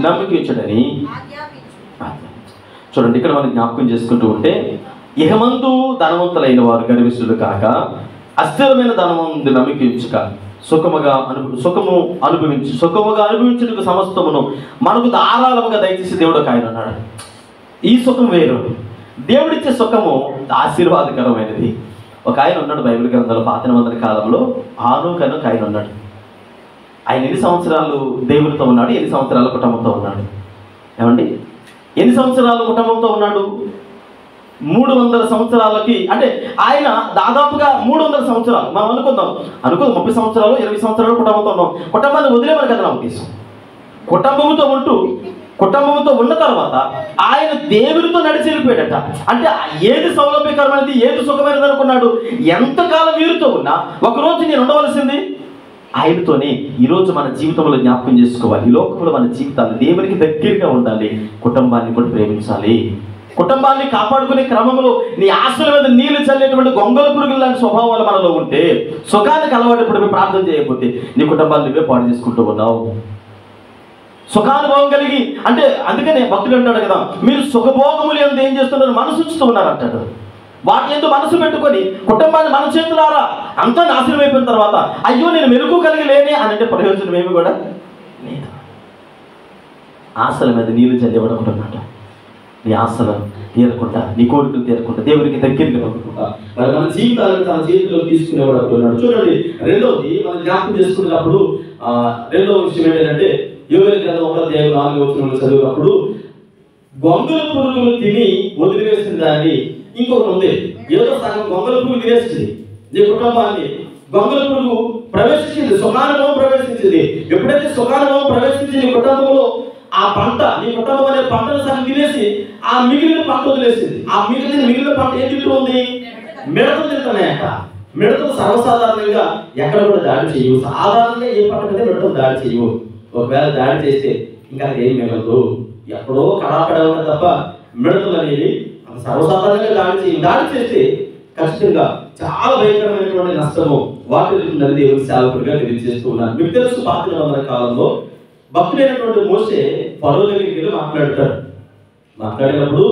నమ్మిక ఉంచుడని. చూడండి, ఇక్కడ మనం జ్ఞాపకం చేసుకుంటూ ఉంటే, ఇహమందు ధనవంతులైన వారు గర్విష్ఠులు కాక, అస్థిరమైన ధనమందు నమ్మిక ఉంచుక, సుఖముగా అనుభవించుటకు సమస్తమును మనకు ధారాళముగా దయచేసి దేవుడు ఒక ఆయన అన్నాడు. ఈ సుఖం వేరు, దేవుడిచ్చే సుఖము ఆశీర్వాదకరమైనది. ఒక ఆయన ఉన్నాడు బైబిల్ గ్రంథంలో, పాత నిబంధన కాలంలో హానోకు అని ఒక ఆయన ఉన్నాడు. ఆయన ఎన్ని సంవత్సరాలు దేవుడితో ఉన్నాడు, ఎన్ని సంవత్సరాలు కుటుంబంతో ఉన్నాడు? ఏమండి, ఎన్ని సంవత్సరాలు కుటుంబంతో ఉన్నాడు? 300 సంవత్సరాలకి, అంటే ఆయన దాదాపుగా 300 సంవత్సరాలు మనం అనుకుందాం 30 సంవత్సరాలు 20 సంవత్సరాలు కుటుంబంతో ఉన్నాం. కుటుంబాన్ని వదిలేమని కదా నా ఉద్దేశం. కుటుంబంతో ఉన్న తర్వాత ఆయన దేవుడితో నడిచి వెళ్ళిపోయాడట. అంటే ఏది సౌలభ్యకరమైనది, ఏది సుఖమైనది అనుకున్నాడు. ఎంతకాలం వీరితో ఉన్నా ఒకరోజు నేను ఉండవలసింది ఆయనతోనే. ఈరోజు మన జీవితంలో జ్ఞాపకం చేసుకోవాలి, ఈ లోకంలో మన జీవితాలు దేవునికి దగ్గరగా ఉండాలి. కుటుంబాన్ని కూడా ప్రేమించాలి. కుటుంబాన్ని కాపాడుకునే క్రమంలో నీ ఆశల మీద నీళ్లు చల్లేటువంటి గొంగళ పురుగులు లాంటి స్వభావాలు మనలో ఉంటే, సుఖానికి అలవాటు ప్రార్థన చేయకపోతే నీ కుటుంబాన్ని నువ్వే పాడు చేసుకుంటూ ఉన్నావు. సుఖానుభవం కలిగి, అంటే అందుకనే భక్తులు అంటాడు కదా, మీరు సుఖభోగములు ఎంత ఏం చేస్తున్నారు, మనసు ఉంచుతూ ఉన్నారు అంటాడు. వాటి ఎందుకు మనసు పెట్టుకొని కుటుంబాన్ని మన చేతులారా అంతా నాశనం అయిపోయిన తర్వాత అయ్యో నేను మెరుగు కలిగి లేనే అని అంటే ప్రయోజనం ఏమి కూడా లేదు. ఆశల మీద నీళ్లు చల్లేవాడు ఒకటన్నమాట. నీ ఆశలు తీరకుండా, నీ కోరికలు తీరకుండా, దేవునికి దగ్గరికి పంపకుండా మరి మన జీవితాలను తన చేతిలో తీసుకునేవాడు అనుకున్నాడు. చూడండి, రెండవది మనం జ్ఞాపకం చేసుకున్నప్పుడు రెండవ విషయం ఏంటంటే, యోవేలు గ్రంథం 1:4 చదివినప్పుడు గొంగళ పురుగులు తిని వదిలివేసిన దాన్ని ఇంకొకటి ఉంది. ఏదో సగం గొంగళ పురుగు తినేస్తుంది నీ కుటుంబాన్ని. గొంగళ పురుగు ప్రవేశించింది, సుఖానుభవం ప్రవేశించింది. ఎప్పుడైతే సుఖానుభవం ప్రవేశించి నీ కుటుంబంలో ఆ పంట, నీ కుటుంబం అనే పంటను సగం తినేసి ఆ మిగిలిన పంట వదిలేసింది. ఆ మిగిలిన పంట ఏం తింటూ ఉంది? మిడతలు తింటున్నాయట. మిడతలు సర్వసాధారణంగా ఎక్కడ కూడా దాడి చేయవు. సాధారణంగా ఏ పంట మీద మిడతలు దాడి చేయవు. ఒకవేళ దాడి చేస్తే ఇంకా ఏం మిగలదు, ఎక్కడో కడాకడ ఉంటుంది తప్ప మిడతలు అనేవి సర్వసాధారణంగా దాడి చేస్తే ఖచ్చితంగా చాలా భయంకరమైనటువంటి నష్టము వాటిల్లుతుందని దేవుని సేవకుడిగా తెలియజేస్తూ ఉన్నాను. మీకు తెలుసు, పాత నిబంధన కాలంలో భక్తుడైనటువంటి మోషే ఫరో దగ్గరికి వెళ్ళి మాట్లాడినప్పుడు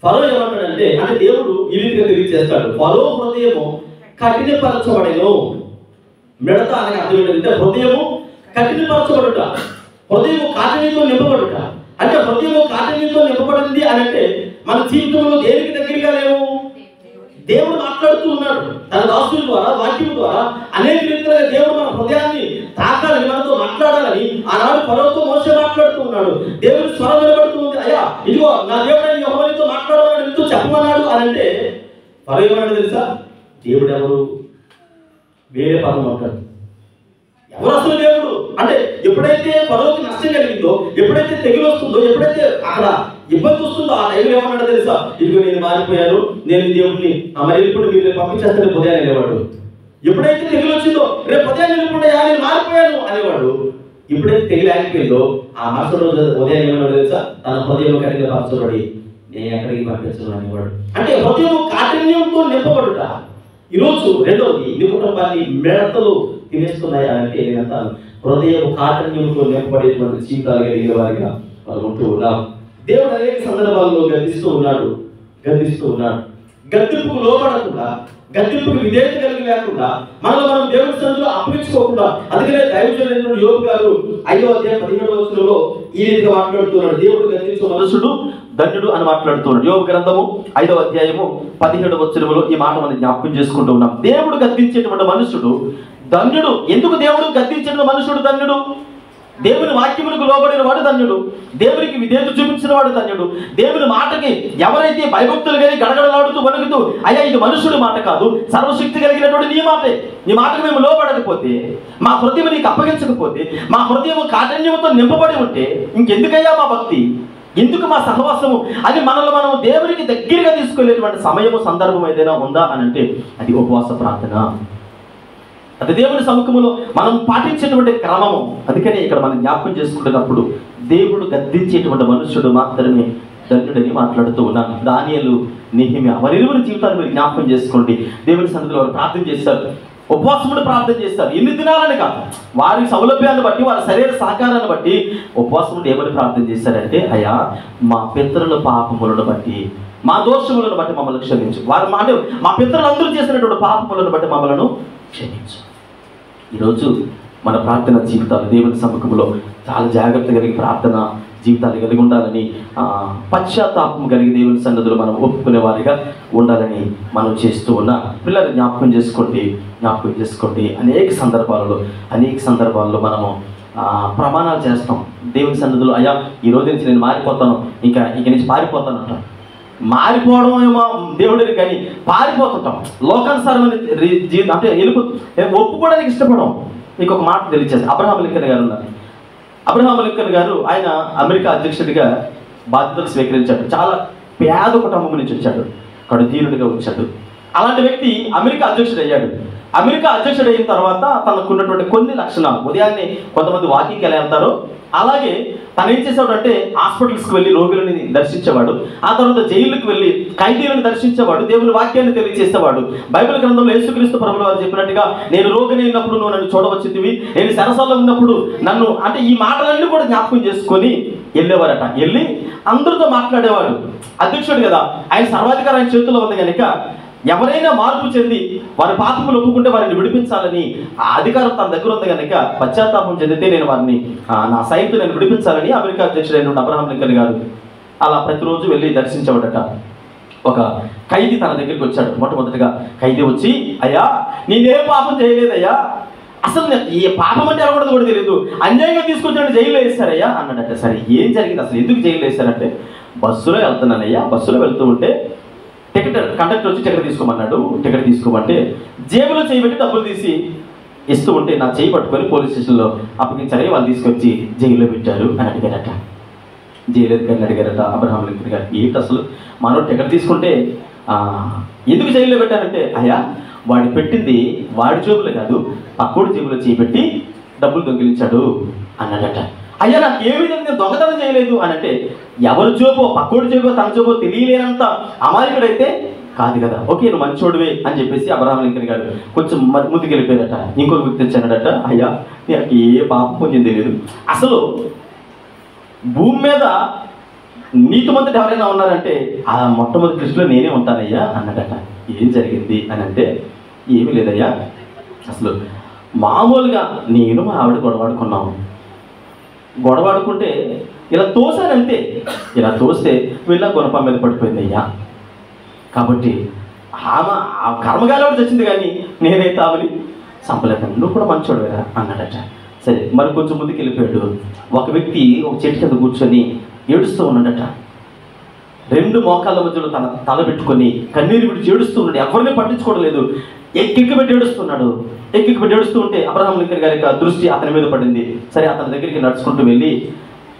ఫరో ఏమంటాడంటే, అంటే దేవుడు ఈ రీతిగా తెలియజేస్తాడు, ఫరో హృదయము కఠినపరచబడేను. మిడత అనగా అర్థం ఏంటంటే హృదయము కఠినపరచబడుట, హృదయము కాఠిన్యంతో నింపబడుట. అంటే హృదయము కాఠిన్యంతో నింపబడింది అని అంటే మన జీవితంలో దేనికి దగ్గరగా లేవు. దేవుడు మాట్లాడుతూ ఉన్నాడు తన దాసుల ద్వారా, వాక్యం ద్వారా అనేక రీతిగా దేవుడు మన హృదయాన్ని తాకాలని, మనతో మాట్లాడాలని ఆనాడు ఫరోతో మోసే మాట్లాడుతూ ఉన్నాడు. దేవుడి స్వరం వినబడుతూ ఉంది, అయ్యా ఇదిగో నా దేవుడు యెహోవాతో మాట్లాడమని ఎంతో చెప్పమన్నాడు అని అంటే ఫరో ఏమన్నాడు తెలుసా? దేవుడు ఎవరు? వేరే పదం అంటాడు. ఎవరు అసలు దేవుడు అంటే? ఎప్పుడైతే ఫరోకి నష్టం కలిగిందో, ఎప్పుడైతే తెగులు వస్తుందో, ఎప్పుడైతే అక్కడ ఇబ్బంది వస్తుందో ఆ టైంలో ఏమన్నాడో తెలుసా? ఇదిగో నేను మారిపోయాను, నేను దేవుడిని, మరి ఇప్పుడు మీరు పంపించేస్తే ఉదయం అనేవాడు. ఎప్పుడైతే తెగులు వచ్చిందో రేపు ఉదయం నిలుపుకుంటాయా నేను మారిపోయాను అనేవాడు. ఎప్పుడైతే తెగులు ఆగిపోయిందో ఆ మరుసటి రోజు ఉదయం ఏమన్నాడు తెలుసా? తన హృదయం కలిగిన పరచబడి నేను ఎక్కడికి పంపించను అనేవాడు. అంటే హృదయం కాఠిన్యంతో నింపబడుట. ఈరోజు రెండవది, నీ కుటుంబాన్ని మిడతలు తినేస్తున్నాయి అంటే నేనంటాను హృదయం కాఠిన్యంతో నింపబడేటువంటి జీవితాలు కలిగిన వారిగా మనం ఉంటూ ఉన్నాం. దేవుడు అనేక సందర్భాల్లో గద్దిస్తూ ఉన్నాడు. గద్దింపుకు లోపడకుండా, గద్దింపుకు విధేయత కలిగి లేకుండా, మనలో మనం దేవుని సన్నిధిలో అప్పగించుకోకుండా, అందుకనే దైవజనుడైన యోబు గారు 5వ అధ్యాయం 17వ వచనంలో ఈ రీతిగా మాట్లాడుతున్నాడు. దేవుడు గద్దించు మనుషుడు ధన్యుడు అని మాట్లాడుతున్నాడు. యోబు గ్రంథము 5వ అధ్యాయము 17వ వచనంలో ఈ మాట మనం జ్ఞాపకం చేసుకుంటూ ఉన్నాం. దేవుడు గద్దించేటువంటి మనుషుడు ధన్యుడు. ఎందుకు దేవుడు గద్దించిన మనుషుడు ధన్యుడు? దేవుని వాక్యములకు లోబడిన వాడు ధన్యుడు. దేవునికి విధేయత చూపించిన వాడు ధన్యుడు. దేవుని మాటకి ఎవరైతే భయభక్తులు కలిగి గడగడలాడుతూ వణుకుతూ, అయ్యా ఇది మనుషుడి మాట కాదు, సర్వశక్తి కలిగినటువంటి నీ మాటే, నీ మాటకు మేము లోబడకపోతే, మా హృదయం నీకు అప్పగించకపోతే, మా హృదయం కాఠిన్యంతో నింపబడి ఉంటే ఇంకెందుకయ్యా మా భక్తి, ఎందుకు మా సహవాసము అని మనలో మనం దేవునికి దగ్గరగా తీసుకెళ్లేటువంటి సమయము, సందర్భం ఏదైనా ఉందా అని అంటే అది ఉపవాస ప్రార్థన. అది దేవుని సముఖంలో మనం పాటించేటువంటి క్రమము. అందుకనే ఇక్కడ మనం జ్ఞాపకం చేసుకుంటున్నప్పుడు దేవుడు గద్దించేటువంటి మనుషుడు మాత్రమే ధన్యుడని మాట్లాడుతూ ఉన్నాను. దానియేలు, నెహెమ్యా వారిరువురి జీవితాన్ని మీరు జ్ఞాపకం చేసుకోండి. దేవుని సన్నిధిలో వారు ప్రార్థన చేస్తారు, ఉపవాసముడు ప్రార్థన చేస్తారు. ఎన్ని దినాలని కాదు, వారి సౌలభ్యాన్ని బట్టి, వారి శరీర సహకారాన్ని బట్టి ఉపవాసముడు ఏమని ప్రార్థన చేశారంటే, అయ్యా మా పితరుల పాపములను బట్టి, మా దోషములను బట్టి మమ్మల్ని క్షమించు. వారు అంటే మా పితరులందరూ చేసినటువంటి పాపములను బట్టి మమ్మల్ని క్షమించు. ఈరోజు మన ప్రార్థన జీవితాలు దేవుని సముఖంలో చాలా జాగ్రత్త కలిగి ప్రార్థన జీవితాలు కలిగి ఉండాలని, పశ్చాత్తాపం కలిగి దేవుని సన్నిధిలో మనం ఒప్పుకునే వారిగా ఉండాలని మనం చేస్తూ ఉన్న పిల్లలు జ్ఞాపకం చేసుకోండి. అనేక సందర్భాల్లో మనము ప్రమాణాలు చేస్తాం దేవుని సన్నిధిలో. అయ్యా ఈ రోజు నుంచి నేను మారిపోతాను, ఇక నుంచి పారిపోతాను అంటాం. మారిపోవడం ఏమో దేవుడికి, కానీ పారిపోతుంటాం. లోకానుసారమైన జీవితం అంటే ఒప్పుకోవడానికి ఇష్టపడం. మీకు ఒక మాట తెలియజేస్తాను. అబ్రహాం లింకన్ గారు ఉన్నారు. అబ్రహాం లింకన్ గారు ఆయన అమెరికా అధ్యక్షుడిగా బాధ్యతలు స్వీకరించాడు. చాలా పేద కుటుంబం నుంచి వచ్చాడు, కడుదీనుడిగా వచ్చాడు. అలాంటి వ్యక్తి అమెరికా అధ్యక్షుడు అయ్యాడు. అమెరికా అధ్యక్షుడు అయిన తర్వాత తనకున్నటువంటి కొన్ని లక్షణాలు, ఉదయాన్నే కొంతమంది వాకింగ్కి ఎలా వెళ్తారో అలాగే తను ఏం చేసేవాడు అంటే హాస్పిటల్స్కి వెళ్ళి రోగులని దర్శించేవాడు. ఆ తర్వాత జైలుకి వెళ్ళి ఖైదీలను దర్శించేవాడు. దేవుని వాక్యాన్ని తెలియజేసేవాడు. బైబిల్ గ్రంథంలో యేసుక్రీస్తు ప్రభువు వారు చెప్పినట్టుగా, నేను రోగిని అయినప్పుడు నువ్వు నన్ను చూడవచ్చుతివి, నేను సరసాల్లో ఉన్నప్పుడు నన్ను, అంటే ఈ మాటలన్నీ కూడా జ్ఞాపకం చేసుకొని వెళ్ళేవారట. వెళ్ళి అందరితో మాట్లాడేవాడు. అధ్యక్షుడు కదా, ఆయన సర్వాధికారం ఆయన చేతుల్లో ఉంది కనుక ఎవరైనా మార్పు చెంది వారి పాపములు ఒప్పుకుంటే వారిని విడిపించాలని ఆ అధికారం తన దగ్గర ఉంది కనుక పశ్చాత్తాపం చెందితే నేను వారిని నా సైన్తో నేను విడిపించాలని అమెరికా అధ్యక్షుడైన అబ్రహాం లింకన్ గారు అలా ప్రతిరోజు వెళ్ళి దర్శించేవాడట. ఒక ఖైదీ తన దగ్గరికి వచ్చాడు. మొట్టమొదటిగా ఖైదీ వచ్చి, అయ్యా నేనే పాపం చేయలేదయ్యా, అసలు ఏ పాపం అంటే ఎవరికూడదు కూడా తెలియదు, అన్యాయంగా తీసుకొచ్చాడు, జైల్లో వేస్తారయ్యా అన్నాడట. సరే ఏం జరిగింది అసలు, ఎందుకు జైల్లో వేస్తారంటే, బస్సులో వెళ్తున్నానయ్యా, బస్సులో వెళ్తూ ఉంటే కండక్టర్ వచ్చి టికెట్ తీసుకోమన్నాడు. టికెట్ తీసుకోమంటే జేబులో చేయబెట్టి డబ్బులు తీసి ఇస్తూ ఉంటే నా చేయి పట్టుకొని పోలీస్ స్టేషన్లో అప్పగించారని వాళ్ళు తీసుకొచ్చి జైల్లో పెట్టారు అని అడిగారట. జైలు అధికారిని అడిగారట అబ్రహాం లింకన్ గారు, ఏంటి అసలు మనం టికెట్ తీసుకుంటే ఎందుకు జైల్లో పెట్టారంటే, అయ్యా వాడు పెట్టింది వాడి జేబులో కాదు, పక్కోడి జేబులో చేయబెట్టి డబ్బులు దొంగిలించాడు అన్నాడట. అయ్యా నాకు ఏ విధంగా దొంగతనం చేయలేదు అని అంటే, ఎవరి జోబో పక్కోడి జోబో తన జోబో తెలియలేనంత అమాయకుడైతే కాదు కదా, ఓకే నువ్వు మంచోడివే అని చెప్పేసి అబ్రహాం లింకన్ గారు కొంచెం ముందుకు వెళ్ళిపోయారట. ఇంకొక వ్యక్తి వచ్చాడట, అయ్యా నాకు ఏ పాపం పొందింది తెలియదు, అసలు భూమి మీద నీతిమంతుడు ఎవరైనా ఉన్నారంటే ఆ మొట్టమొదటి దృష్టిలో నేనే ఉంటానయ్యా అన్నాడట. ఏం జరిగింది అని అంటే, ఏమీ లేదయ్యా, అసలు మామూలుగా నేను మా ఆవిడ గొడవాడుకుంటే ఇలా తోసానంతే, ఇలా తోస్తే వీళ్ళ గుణప మీద పడిపోయింది అయ్యా, కాబట్టి ఆమె ఆ కర్మగాలి చచ్చింది కానీ నేనైతే ఆమెని చంపలేను, నువ్వు కూడా మంచోడు కదా అన్నాడట. సరే మరి కొంచెం ముందుకు వెళ్ళిపోయాడు. ఒక వ్యక్తి ఒక చెట్టు కింద కూర్చొని ఏడుస్తూ ఉన్నాడట. రెండు మోకాళ్ళ మధ్యలో తన తల పెట్టుకొని కన్నీరు విడిచి ఏడుస్తూ ఉన్నాడు. ఎవరిని పట్టించుకోవడం లేదు. ఎక్కిపెట్టి ఏడుస్తూ ఉంటే అబ్రహాం లింకన్ గారి యొక్క దృష్టి అతని మీద పడింది. సరే అతని దగ్గరికి నడుచుకుంటూ వెళ్ళి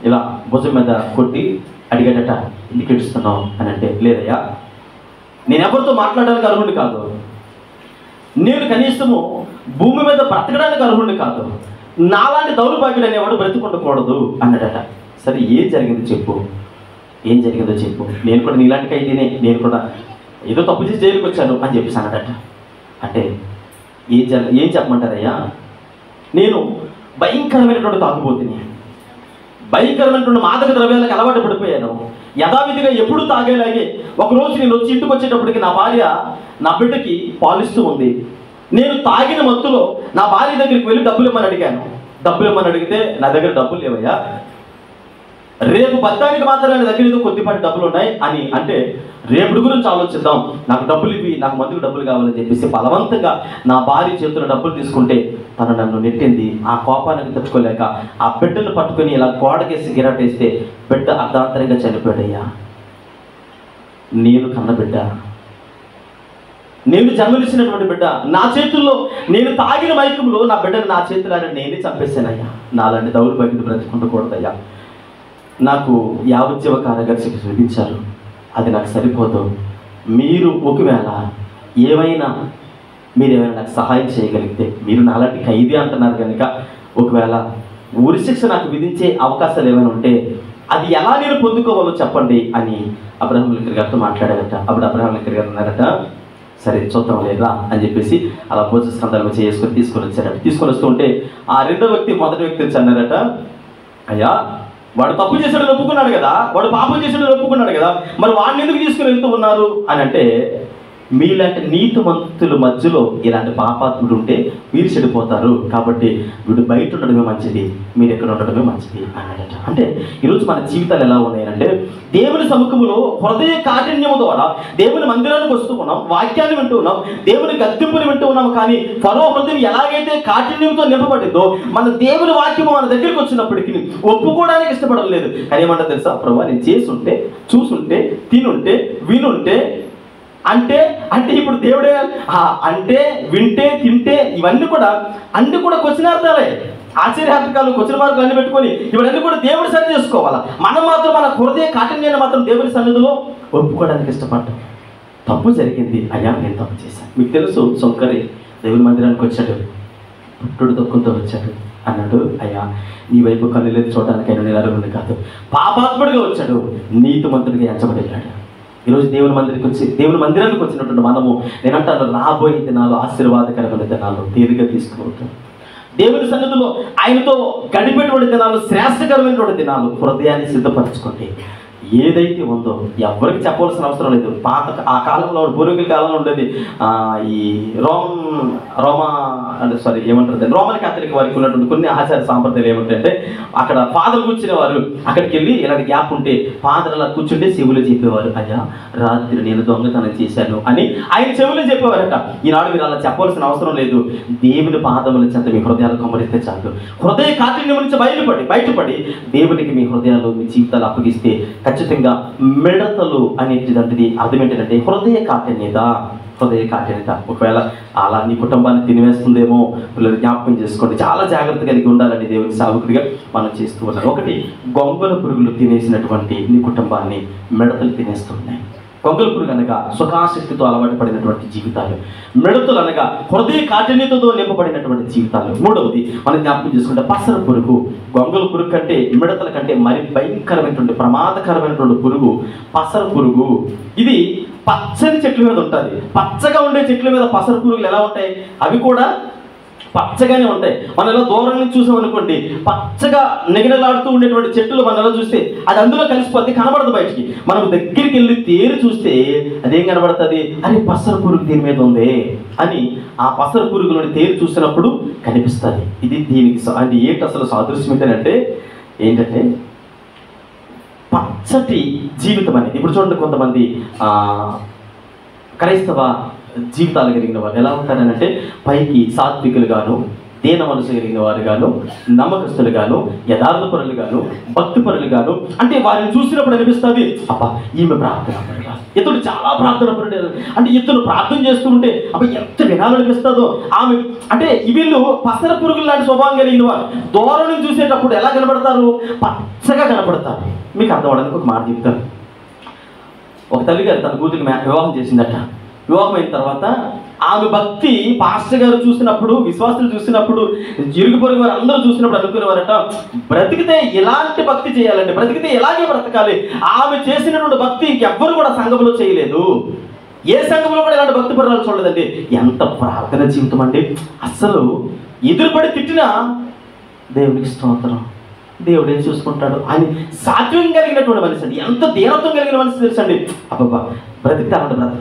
ఇలా భుజం మీద కొట్టి అడిగాడట, ఎందుకు ఏడుస్తున్నావు అని అంటే, లేదయ్యా నేను ఎవరితో మాట్లాడడానికి అర్హుడిని కాదు, నేను కనీసము భూమి మీద బ్రతకడానికి అర్హుడిని కాదు, నాలాంటి దౌర్భాగ్యుడు అనేవాడు బ్రతికుండకూడదు అన్నాడట. సరే ఏం జరిగిందో చెప్పు, నేను కూడా నీలాంటి ఖైదీనే, నేను కూడా ఏదో తప్పు చేసి జైలుకి వచ్చాను అని చెప్పేసి అన్నాడట. అంటే ఏం చెప్పమంటారయ్యా, నేను భయంకరమైనటువంటి తాగుబోతుని, భయంకరమైనటువంటి మాదక ద్రవ్యాలకు అలవాటు పడిపోయాను, యథావిధిగా ఎప్పుడు తాగేలాగే ఒకరోజు నేను వచ్చి ఇంటికి వచ్చేటప్పటికి నా భార్య నా బిడ్డకి పాలిస్తూ ఉంది. నేను తాగిన మత్తులో నా భార్య దగ్గరికి వెళ్ళి డబ్బులు ఇమ్మని అడిగాను. డబ్బులు ఇమ్మని అడిగితే నా దగ్గర డబ్బులు లేవయ్యా, రేపు బత్తానికి మాత్రమే నా దగ్గర ఏదో కొద్దిపాటి డబ్బులు ఉన్నాయి అని అంటే, రేపు గురించి ఆలోచిద్దాం, నాకు డబ్బులు ఇవి, నాకు మందుకు డబ్బులు కావాలని చెప్పేసి బలవంతంగా నా భార్య చేతుల్లో డబ్బులు తీసుకుంటే తను నన్ను నెట్టింది. ఆ కోపానికి తట్టుకోలేక ఆ బిడ్డను పట్టుకొని ఇలా గోడకేసి గిరాటేస్తే బిడ్డ అర్ధాంతరంగా చనిపోయాడయ్యా. నేను కన్న బిడ్డ, నేను జన్మనిచ్చినటువంటి బిడ్డ నా చేతుల్లో, నేను తాగిన మైకంలో నా బిడ్డను నా చేతులారా నేనే చంపేశానయ్యా. నాలాంటి దౌర్భాగ్యుడు బ్రతుకుంటకూడదయ్యా. నాకు యావజ్జీవ కారాగార శిక్ష విధించారు, అది నాకు సరిపోదు. మీరు ఒకవేళ ఏమైనా నాకు సహాయం చేయగలిగితే, మీరు నాలాంటి ఖైదీ అంటున్నారు కనుక ఒకవేళ ఉరి శిక్ష నాకు విధించే అవకాశాలు ఏమైనా ఉంటే అది ఎలా నేను పొందుకోవాలో చెప్పండి అని అబ్రహాం లింకన్ గారితో మాట్లాడారట. అప్పుడు అబ్రహాం లింకన్ గారు అన్నారట, సరే చూద్దాం లేదా అని చెప్పేసి అలా భోజన స్కంధాలు చేసుకొని తీసుకొని వచ్చారట. తీసుకొని వస్తుంటే ఆ రెండో వ్యక్తి మొదటి వ్యక్తి వచ్చి అన్నారట, అయ్యా వాడు తప్పు చేసాడని ఒప్పుకున్నాడు కదా, వాడు పాపం చేసాడని ఒప్పుకున్నాడు కదా, మరి వాడిని ఎందుకు తీసుకుని వెళ్తూ ఉన్నారు అని అంటే, మీలాంటి నీతిమంతుల మధ్యలో ఇలాంటి పాపాత్ముడు ఉంటే మీరు చెడిపోతారు, కాబట్టి వీడు బయట ఉండడమే మంచిది, మీరు ఎక్కడ ఉండడమే మంచిది అన్నాడట. అంటే ఈరోజు మన జీవితాలు ఎలా ఉన్నాయంటే, దేవుని సముఖంలో హృదయ కాఠిన్యము ద్వారా దేవుని మందిరానికి వస్తూ ఉన్నాం, వాక్యాన్ని వింటూ ఉన్నాం, దేవుని గద్దింపుని వింటూ ఉన్నాం. కానీ ఫరో హృదయం ఎలాగైతే కాఠిన్యంతో నింపబడిందో మన దేవుని వాక్యము మన దగ్గరికి వచ్చినప్పటికీ ఒప్పుకోవడానికి ఇష్టపడలేదు. కానీ ఏమంటారు తెలుసా, ప్రభువా నేను చేసుంటే, చూసుంటే, తినుంటే, వినుంటే అంటే ఇప్పుడు దేవుడే అంటే, వింటే, తింటే ఇవన్నీ కూడా అన్ని కూడా క్వశ్చనార్థాలే, ఆశ్చర్యార్థకాలు, క్వశ్చన్ మార్కులు అన్ని పెట్టుకొని ఇవన్నీ కూడా దేవుడి సరి చేసుకోవాలా. మనం మాత్రం మన హృదయ కాఠిన్యాన్ని మాత్రం దేవుడి సన్నిధిలో ఒప్పుకోవడానికి ఇష్టపడ్డాం. తప్పు జరిగింది అయ్యా, నేను తప్పు చేశాను. మీకు తెలుసు, సొంకరి దేవుని మందిరానికి వచ్చాడు, పుట్టుడు తొక్కులతో వచ్చాడు, అన్నాడు, అయ్యా నీ వైపు కన్నులేదు చూడడానికి ఆయన నేను అరుగుంది కాదు, పాపాత్ముడిగా వచ్చాడు, నీతిమంతుడిగా ఎంచబడి వెళ్ళాడు. ఈరోజు దేవుని మందిరానికి వచ్చినటువంటి మనము, నేనంటాను రాబోయే దినాలు ఆశీర్వాదకరమైన దినాలు తీరిగా తీసుకుపోతాం. దేవుని సన్నిధిలో ఆయనతో గడిపేటువంటి దినాలు శ్రేష్టకరమైనటువంటి దినాలు. హృదయాన్ని సిద్ధపరచుకోండి. ఏదైతే ఉందో ఎవరికి చెప్పవలసిన అవసరం లేదు. ఆ కాలంలో పూర్వీకుల కాలంలో ఉండేది ఈ రోమన్ క్యాథలిక్ వారికి ఉన్నటువంటి కొన్ని ఆచార సాంప్రదాయాలు ఏమిటంటే, అక్కడ ఫాదర్ కూర్చునే వారు, అక్కడికి వెళ్ళి ఇలాంటి గ్యాప్ ఉంటే ఫాదర్ అలా కూర్చుంటే చెవులు చెప్పేవారు, అయ్యా రాత్రి నేను దొంగతనం చేశాను అని ఆయన చెవులు చెప్పేవారట. ఈనాడు మీరు అలా చెప్పవలసిన అవసరం లేదు. దేవుని పాదముల చెంత మీ హృదయాలు కమ్మరిస్తే చాలు. హృదయ కాఠిన్యం నుంచి బయటపడి దేవునికి మీ హృదయాలు, మీ జీవితాలు అప్పగిస్తే ఖచ్చితంగా మిడతలు అనేటిదంటిది అర్థం ఏంటంటే హృదయ కాఠిన్యత. ఒకవేళ అలా నీ కుటుంబాన్ని తినివేస్తుందేమో పిల్లలు జ్ఞాపకం చేసుకోండి. చాలా జాగ్రత్త కలిగి ఉండాలని దేవుని సేవకుడిగా మనం చేస్తూ ఉన్నాం. ఒకటి, గొంగళ పురుగులు తినేసినటువంటి నీ కుటుంబాన్ని మిడతలు తినేస్తున్నాయి. గొంగళ పురుగు అనగా సుఖాసక్తితో అలవాటు పడినటువంటి జీవితాలు, మిడతలు అనగా హృదయ కాఠిన్యతతో నింపబడినటువంటి జీవితాలు. మూడవది మనం జ్ఞాపకం చేసుకుంటే పసర పురుగు. గొంగళ పురుగు కంటే, మిడతల కంటే మరి భయంకరమైనటువంటి ప్రమాదకరమైనటువంటి పురుగు పసర పురుగు. ఇది పచ్చని చెట్ల మీద ఉంటుంది. పచ్చగా ఉండే చెట్ల మీద పసర పురుగులు ఎలా ఉంటాయి, అవి కూడా పచ్చగానే ఉంటాయి. మనం ఎలా దూరం నుంచి చూసామనుకోండి, పచ్చగా నిగనలాడుతూ ఉండేటువంటి చెట్లు మనం ఎలా చూస్తే అది అందులో కలిసిపోతే కనబడదు బయటికి. మనం దగ్గరికి వెళ్ళి తేరు చూస్తే అదేం కనబడుతుంది, అరే పసర పురుగు దీని మీద ఉంది అని ఆ పసర పురుగులోని తేరు చూసినప్పుడు కనిపిస్తుంది. ఇది దీనికి అంటే ఏంటి అసలు సాదృశ్యం ఏంటంటే పచ్చటి జీవితం అనేది. ఇప్పుడు చూడండి, కొంతమంది క్రైస్తవ జీవితాలు కలిగిన వారు ఎలా ఉంటారనంటే, పైకి సాత్వికులు గాను, దీన మనసు కలిగిన వారు గాను, నమ్మకస్తులు గాను, యథార్థపరులు గాను, భక్తిపరులు గాను. అంటే వారిని చూసినప్పుడు అనిపిస్తుంది, అబ్బా ఈమె ప్రార్థన పరుడు, ఇతడు చాలా ప్రార్థన పరుడు, అంటే ఇతను ప్రార్థన చేస్తూ ఉంటే అబ్బా ఎంత వినాలనిపిస్తుందో ఆమె. అంటే వీళ్ళు పసర పురుగులు లాంటి స్వభావం కలిగిన వారు. దూరం నుంచి చూసేటప్పుడు ఎలా కనబడతారు, పచ్చగా కనబడతారు. మీకు అర్థం అవడానికి ఒక మాట చెప్తాను. ఒక తల్లిగారు తన కూతురికి వివాహం చేసిందట. వివాహం అయిన తర్వాత ఆమె భక్తి పాస్టర్ గారు చూసినప్పుడు, విశ్వాసులు చూసినప్పుడు, ఇరుగు పొరుగు వారు అందరూ చూసినప్పుడు అనుకునేవారట, బ్రతికితే ఇలాంటి భక్తి చేయాలండి, బ్రతికితే ఇలాగే బ్రతకాలి. ఆమె చేసినటువంటి భక్తి ఇంకెవ్వరు కూడా సంఘంలో చేయలేదు. ఏ సంఘంలో కూడా ఇలాంటి భక్తి పరులు చూడలేదండి. ఎంత ప్రార్థన జీవితం అండి. అసలు ఎదురుపడి తిట్టినా దేవునికి స్తోత్రం, దేవుడు ఏం చూసుకుంటాడు అని సాత్వికం కలిగినటువంటి మనిషి అండి. ఎంత దీనత్వం కలిగిన మనిషి తెలుసండి. అబ్బబ్బా బ్రతికితే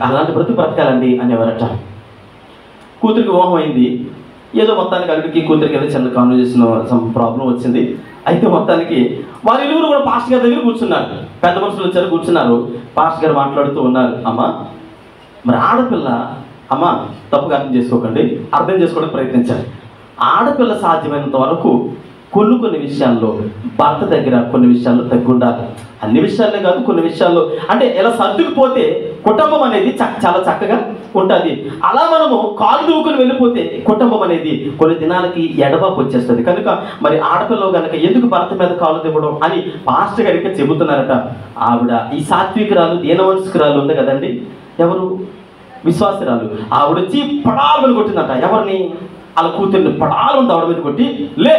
అలాంటి బ్రతుకు బ్రతకాలండి అనేవారట. కూతురికి వివాహం అయింది. ఏదో మొత్తానికి అల్లుడికి కూతురికి ఏదో చిన్న కాన్వర్జేషన్ సమ్ ప్రాబ్లం వచ్చింది. అయితే మొత్తానికి వారి ఇరువురు కూడా పాస్టర్ గారి దగ్గర కూర్చున్నారు. పెద్ద మనుషులు వచ్చారు, కూర్చున్నారు. పాస్టర్ గారు మాట్లాడుతూ ఉన్నారు, అమ్మ మరి ఆడపిల్ల, అమ్మ తప్పుగా అర్థం చేసుకోకండి, అర్థం చేసుకోవడానికి ప్రయత్నించాలి. ఆడపిల్ల సాధ్యమైనంత వరకు కొన్ని విషయాల్లో భర్త దగ్గర కొన్ని విషయాల్లో తగ్గి ఉండాలి. అన్ని విషయాల్లో కాదు, కొన్ని విషయాల్లో అంటే ఇలా సర్దుకుపోతే కుటుంబం అనేది చాలా చక్కగా ఉంటుంది. అలా మనము కాలు దూకుని వెళ్ళిపోతే కుటుంబం అనేది కొన్ని దినాలకి ఎడబాపు వచ్చేస్తుంది. కనుక మరి ఆడపిల్ల కనుక ఎందుకు భర్త మీద కాలు దివ్వడం అని పాస్టర్ గారికి చెబుతున్నారట. ఆవిడ ఈ సాత్వికురాలు దీనవనస్కురాలు ఉంది కదండి, ఎవరు విశ్వాసరాలు, ఆవిడ వచ్చి పడాలని కొట్టిందట. ఎవరిని? వాళ్ళ కూతుర్ని పడాలని ఆవిడ మీద కొట్టి, లే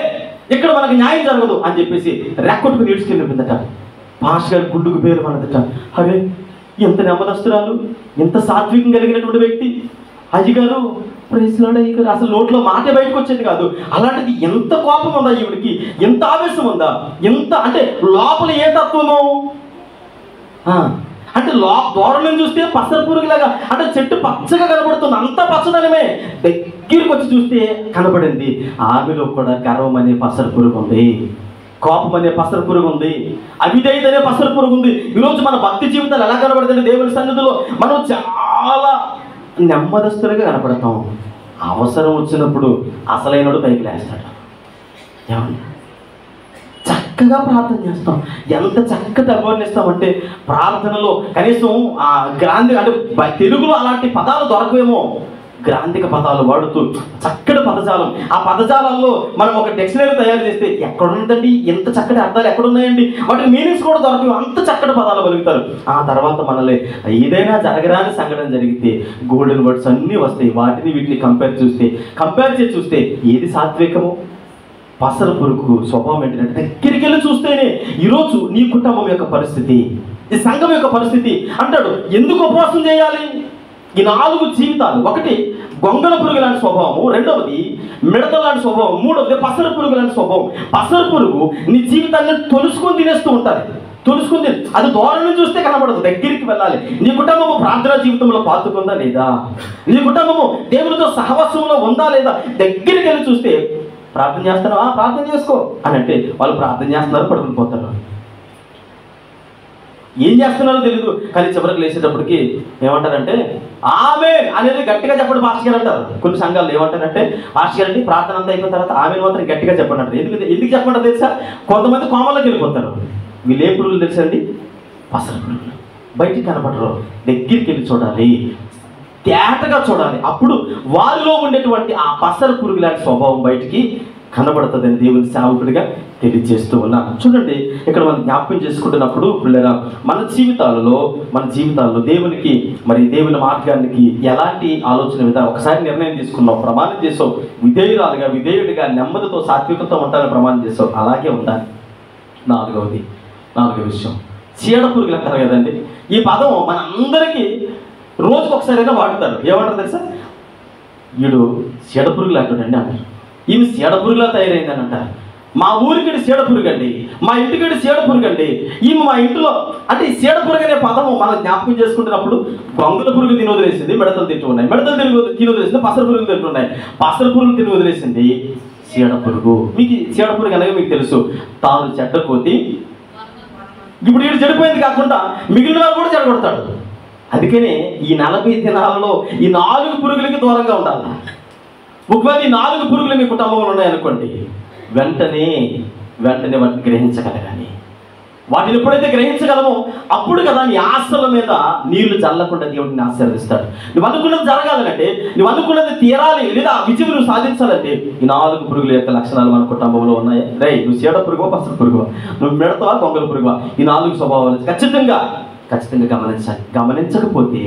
ఇక్కడ మనకు న్యాయం జరగదు అని చెప్పేసి రెక్కొట్టుకు నీడ్చుకెళ్ళిపోయిందట. పాస్టర్ గారి గుండుకు పేరు మనదట. అరే ఎంత నెమ్మదస్తురాలు, ఎంత సాత్వికం కలిగినటువంటి వ్యక్తి. అయ్యగారు ప్రైజ్లాడ్ అయ్యగారు, అసలు నోట్లో మాట బయటకు వచ్చేది కాదు. అలాంటిది ఎంత కోపం ఉందా ఈవిడికి, ఎంత ఆవేశం ఉందా, ఎంత అంటే లోపల ఏ తత్వమో అంటే దూరం చూస్తే పసర పురుగులాగా అంటే చెట్టు పచ్చగా కనబడుతుంది, అంత పచ్చదనమే. దగ్గరికి వచ్చి చూస్తే కనబడింది ఆమెలో కూడా గర్వం అనే పసర పురుగు ఉంది, కోపం అనే పసర పురుగు ఉంది, అవిధేయత అనే పసర పురుగు ఉంది. ఈరోజు మన భక్తి జీవితాలు ఎలా కనబడుతుంది? దేవుని సన్నిధిలో మనం చాలా నెమ్మదస్తులుగా కనపడతాం. అవసరం వచ్చినప్పుడు అసలైనడు పైకి లేస్తాడు. ఏమన్నా చక్కగా ప్రార్థన చేస్తాం. ఎంత చక్కగా అభివర్ణిస్తామంటే ప్రార్థనలో కనీసం ఆ గ్రాంధిక అంటే తెలుగులో అలాంటి పదాలు దొరకవేమో, గ్రాంధిక పదాలు వాడుతూ చక్కటి పదజాలం. ఆ పదజాలాల్లో మనం ఒక డిక్షనరీ తయారు చేస్తే ఎక్కడుందండి ఎంత చక్కటి అర్థాలు ఎక్కడున్నాయండి, వాటి మీనింగ్స్ కూడా దొరకవు, అంత చక్కటి పదాలు పలుకుతారు. ఆ తర్వాత మనల్ని ఏదైనా జరగరాని సంఘటన జరిగితే గోల్డెన్ వర్డ్స్ అన్నీ వస్తాయి. వాటిని వీటిని కంపేర్ చేసి చూస్తే ఏది సాత్వికము, పసర పురుగు స్వభావం ఏంటంటే దగ్గరికి వెళ్ళి చూస్తేనే ఈరోజు నీ కుటుంబం యొక్క పరిస్థితి, ఈ సంఘం యొక్క పరిస్థితి. అంటాడు ఎందుకు ఉపవాసం చేయాలి? ఈ 4 జీవితాలు, ఒకటి గొంగళ పురుగు లాంటి స్వభావము, రెండవది మిడత లాంటి స్వభావం, మూడవది పసర పురుగు లాంటి స్వభావం. పసర పురుగు నీ జీవితాన్ని తొలుసుకొని తినేస్తూ ఉంటుంది. తొలుసుకుంది అది దూరం నుంచి చూస్తే కనబడదు, దగ్గరికి వెళ్ళాలి. నీ కుటుంబము ప్రార్థనా జీవితంలో పాతుకుందా లేదా, నీ కుటుంబము దేవునితో సహవాసంలో ఉందా లేదా, దగ్గరికి వెళ్ళి చూస్తే ప్రార్థన చేస్తున్నావా, ప్రార్థన చేసుకో అని అంటే వాళ్ళు ప్రార్థన చేస్తున్నారు, పడుకుని పోతారు. ఏం చేస్తున్నారో తెలియదు. కానీ చివరికి లేచేటప్పటికి ఏమంటారంటే ఆమేన్ అనేది గట్టిగా చెప్పండి పాస్టర్ గారు అంటారు. కొన్ని సంఘాలు ఏమంటారంటే పాస్టర్ గారు అండి ప్రార్థన అంతా అయిపోయిన తర్వాత ఆమేన్ మాత్రం గట్టిగా చెప్పండి అంటారు. ఎందుకు చెప్పంటారు తెలుసా? కొంతమంది కోమల్లోకి వెళ్ళిపోతారు. వీళ్ళు ఏ పురుగులు తెలుసండి? పసర పురుగులు. బయటికి కనపడరు, దగ్గరికి వెళ్ళి చూడాలి, తేటగా చూడాలి. అప్పుడు వారిలో ఉండేటువంటి ఆ పసర పురుగు లాంటి స్వభావం బయటికి కనబడుతుందని దేవుని సేవకుడిగా తెలియజేస్తూ ఉన్నాను. చూడండి ఇక్కడ మనం జ్ఞాపకం చేసుకుంటున్నప్పుడు పిల్లరా మన జీవితాల్లో దేవునికి మరి దేవుని మార్గానికి ఎలాంటి ఆలోచన విధానం ఒకసారి నిర్ణయం తీసుకున్నావు, ప్రమాణం చేసావు, విధేయుడిగా నెమ్మదితో సాత్వికతో ఉంటానని ప్రమాణం చేసావు, అలాగే ఉండాలి. నాలుగో విషయం చీడ పురుగులు అంటారు కదండి. ఈ పదం మన అందరికీ రోజుకు ఒకసారైనా వాడుతారు. ఏమంటారు తెలుసా? వీడు చీడ పురుగులు అంటాడండి అంటారు. ఈమె చీడ పురుగులా తయారైందని అంటారు. మా ఊరికి చీడ పురుగు అండి, మా ఇంటికి చీడ పురుగు అండి, ఈమె మా ఇంట్లో అంటే ఈ చీడ పురుగు అనే పదము మనం జ్ఞాపకం చేసుకుంటున్నప్పుడు గొంగళ పురుగు తిని వదిలేసింది, మిడతలు తింటూ ఉన్నాయి, మిడతలు తిని వదిలేసింది, పసర పురుగులు తింటున్నాయి, పసర పురుగులు తిని వదిలేసింది చీడ పురుగు. మీకు చీడ పురుగు అనగా మీకు తెలుసు, తాను చెడ్డ కోతి. ఇప్పుడు వీడు చెడిపోయింది కాకుండా మిగిలిన వాళ్ళు కూడా చెడగొడతాడు. అందుకనే ఈ 40 దినాలలో ఈ 4 పురుగులకి దూరంగా ఉండాలి. ఒకవేళ ఈ 4 పురుగులు మీ కుటుంబంలో ఉన్నాయనుకోండి, వెంటనే వాటిని గ్రహించగలగాలి. వాటిని ఎప్పుడైతే గ్రహించగలమో అప్పుడు కదా నీ ఆశల మీద నీళ్లు చల్లకుండా దేవుడిని ఆశీర్వదిస్తాడు. నువ్వు అనుకున్నది జరగాలంటే, నువ్వు అనుకున్నది తీరాలి లేదా విజయం నువ్వు సాధించాలంటే ఈ 4 పురుగుల యొక్క లక్షణాలు మన కుటుంబంలో ఉన్నాయి. నువ్వు చీడ పురుగువా, పసర పురుగువా, నువ్వు మిడతవా, గొంగళ పురుగువా, ఈ 4 స్వభావాలు ఖచ్చితంగా గమనించాలి. గమనించకపోతే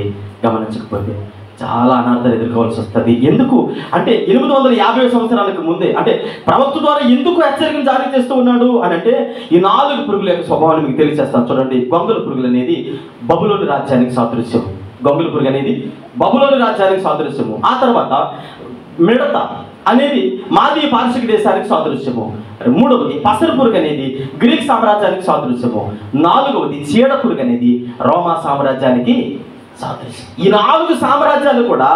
చాలా అనార్థాలు ఎదుర్కోవాల్సి వస్తుంది. ఎందుకు అంటే 850 సంవత్సరాలకు ముందే అంటే ప్రవక్త ద్వారా ఎందుకు హెచ్చరికలు జారీ చేస్తూ ఉన్నాడు అని అంటే ఈ 4 పురుగుల యొక్క స్వభావాన్ని మీకు తెలియజేస్తాను. చూడండి, గొంగళ పురుగులు అనేది బబులోను రాజ్యానికి సాదృశ్యం. గొంగళ పురుగు అనేది బబులోను రాజ్యానికి సాదృశ్యము. ఆ తర్వాత మిడత అనేది మాది పారసిక దేశానికి సాదృశ్యము. మూడవది పసర పురుగు అనేది గ్రీక్ సామ్రాజ్యానికి సాదృశ్యము. నాలుగవది చీడ పురుగు అనేది రోమా సామ్రాజ్యానికి సాదృశ్యం. ఈ 4 సామ్రాజ్యాలు కూడా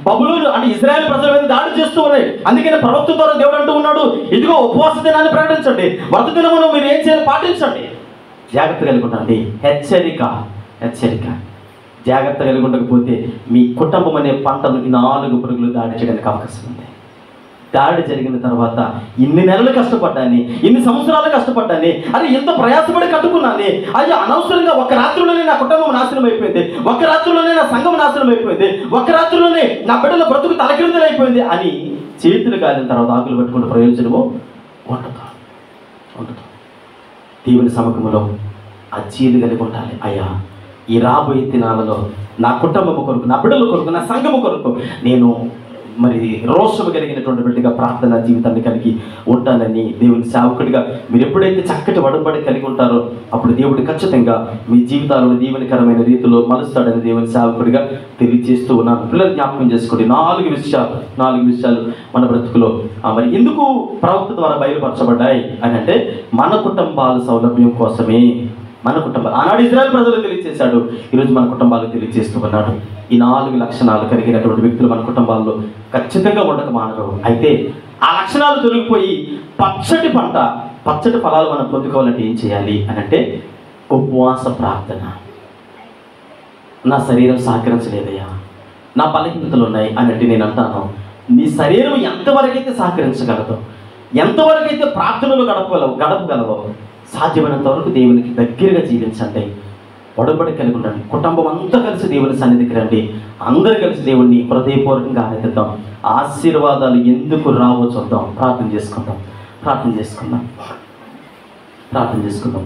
బబులోను అంటే ఇజ్రాయెల్ ప్రజల మీద దాడి చేస్తూ ఉన్నాయి. అందుకని ప్రవక్త ద్వారా దేవుడు అంటూ ఉన్నాడు, ఇదిగో ఉపవాస దినాన్ని ప్రకటించండి, వ్రత దినమును మీరు ఏం చేయాలి పాటించండి, జాగ్రత్త కలిగి ఉండండి. హెచ్చరిక హెచ్చరిక. జాగ్రత్త కలిగి ఉండకపోతే మీ కుటుంబం అనే పంటను ఈ 4 పురుగులు దాడి చేయడానికి అవకాశం ఉంది. దాడి జరిగిన తర్వాత ఇన్ని నెలలు కష్టపడ్డాని, ఇన్ని సంవత్సరాలు కష్టపడ్డాని, అది ఎంత ప్రయాసపడి కట్టుకున్నాను, అయ్యో అనవసరంగా ఒక రాత్రిలోనే నా కుటుంబం నాశనం అయిపోయింది, ఒక రాత్రిలోనే నా సంఘం నాశనం అయిపోయింది, ఒక రాత్రిలోనే నా బిడ్డల బ్రతుకు తలకిందులు అయిపోయింది అని చేతులు కాలిన తర్వాత ఆకులు పెట్టుకునే ప్రయోజనము ఉండదు ఉండదు. దేవుని సముఖంలో అజ్జీలు కలిగి ఉండాలి. అయ్యా, ఈ రాబోయే దినాలలో నా కుటుంబము కొరకు, నా బిడ్డల కొరకు, నా సంఘము కొరకు నేను మరి రోషము కలిగినటువంటి బిడ్డగా ప్రార్థన జీవితాన్ని కలిగి ఉంటానని దేవుని సేవకుడిగా మీరు ఎప్పుడైతే చక్కటి వడబడి కలిగి ఉంటారో అప్పుడు దేవుడు ఖచ్చితంగా మీ జీవితాలను దీవెనకరమైన రీతిలో మలుస్తాడని దేవుని సేవకుడిగా తెలియజేస్తూ ఉన్నాను. పిల్లలు జ్ఞాపకం చేసుకోండి, 4 విషయాలు మన బ్రతుకులో మరి ఎందుకు ప్రవక్త ద్వారా బయలుపరచబడ్డాయి అని అంటే మన కుటుంబాల సౌలభ్యం కోసమే. మన కుటుంబాలు ఆనాడు ఇజ్రాయెల్ ప్రజలు తెలియజేశాడు, ఈరోజు మన కుటుంబాలు తెలియజేస్తూ ఉన్నాడు. ఈ 4 లక్షణాలు కలిగినటువంటి వ్యక్తులు మన కుటుంబాల్లో ఖచ్చితంగా ఉండక మానరు. అయితే ఆ లక్షణాలు తొలగిపోయి పచ్చటి పంట, పచ్చటి ఫలాలు మనం పొందుకోవాలంటే ఏం చేయాలి అని అంటే ఉపవాస ప్రార్థన. నా శరీరం సహకరించలేదయ్యా, నా బలహీనతలు ఉన్నాయి అన్నట్టు నేను అంటాను, నీ శరీరం ఎంతవరకైతే సహకరించగలదో, ఎంతవరకైతే ప్రార్థనలు గడపగలవో సాధ్యమైనంత వరకు దేవునికి దగ్గరగా జీవించండి, ఒడబడి కలిగి ఉండండి. కుటుంబం అంతా కలిసి దేవుని సన్నిధికి రండి, అందరూ కలిసి దేవుణ్ణి హృదయపూర్వకంగా ఆరాధిద్దాం. ఆశీర్వాదాలు ఎందుకు రావో చూద్దాం. ప్రార్థన చేసుకుందాం.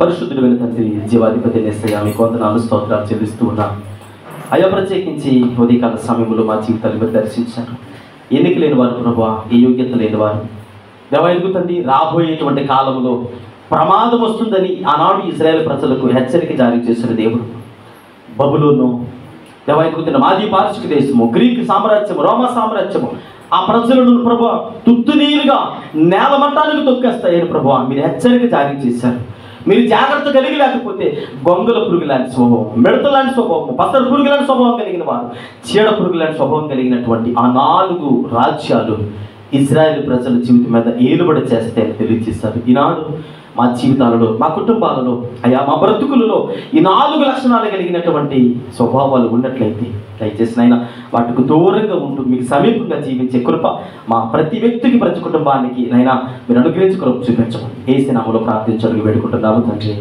పరిశుద్ధుడైన తండ్రి, జీవాధిపతి యేసయ్యా, మీకు వందనాలు స్తోత్రాలు చెల్లిస్తూ ఉన్నాం. అయ్యా, ప్రత్యేకించి ఉదయకాల సమయంలో మా జీవితాలు మీరు దర్శించారు. ఎన్నిక లేని వారు ప్రభువా, ఏ యోగ్యత లేని వారు దేవా, ఎదుగుతండి రాబోయేటువంటి కాలంలో ప్రమాదం వస్తుందని ఆనాడు ఇజ్రాయెల్ ప్రజలకు హెచ్చరిక జారీ చేసిన దేవుడు బబులోను దేవా, ఎదుగుతున్న మాది పారసిక దేశము, గ్రీక్ సామ్రాజ్యము, రోమా సామ్రాజ్యము ఆ ప్రజలను ప్రభువా తుత్తునీలుగా నేలమట్టానికి తొక్కేస్తాయని ప్రభువా మీరు హెచ్చరిక జారీ చేశారు. మీరు జాగ్రత్త కలిగి లేకపోతే గొంగల పురుగు లాంటి స్వభావం, మిడత లాంటి స్వభావం, పసర పురుగు లాంటి స్వభావం కలిగిన వారు, చీడ పురుగు లాంటి స్వభావం కలిగినటువంటి ఆ 4 రాజ్యాలు ఇజ్రాయెల్ ప్రజల జీవితం మీద ఏలుబడి చేస్తాయని తెలియజేస్తారు. ఈనాడు మా జీవితాలలో, మా కుటుంబాలలో, అయ్యా మా బ్రతుకులలో ఈ 4 లక్షణాలు కలిగినటువంటి స్వభావాలు ఉన్నట్లయితే దయచేసి నాయన వాటికి దూరంగా ఉంటూ మీకు సమీపంగా జీవించే కృప మా ప్రతి వ్యక్తికి, ప్రతి కుటుంబానికి నైనా మీరు అనుగ్రహించి కృప చూపించమని యేసు నామములో ప్రార్థించడానికి వేడుకుంటున్నాము తండ్రి.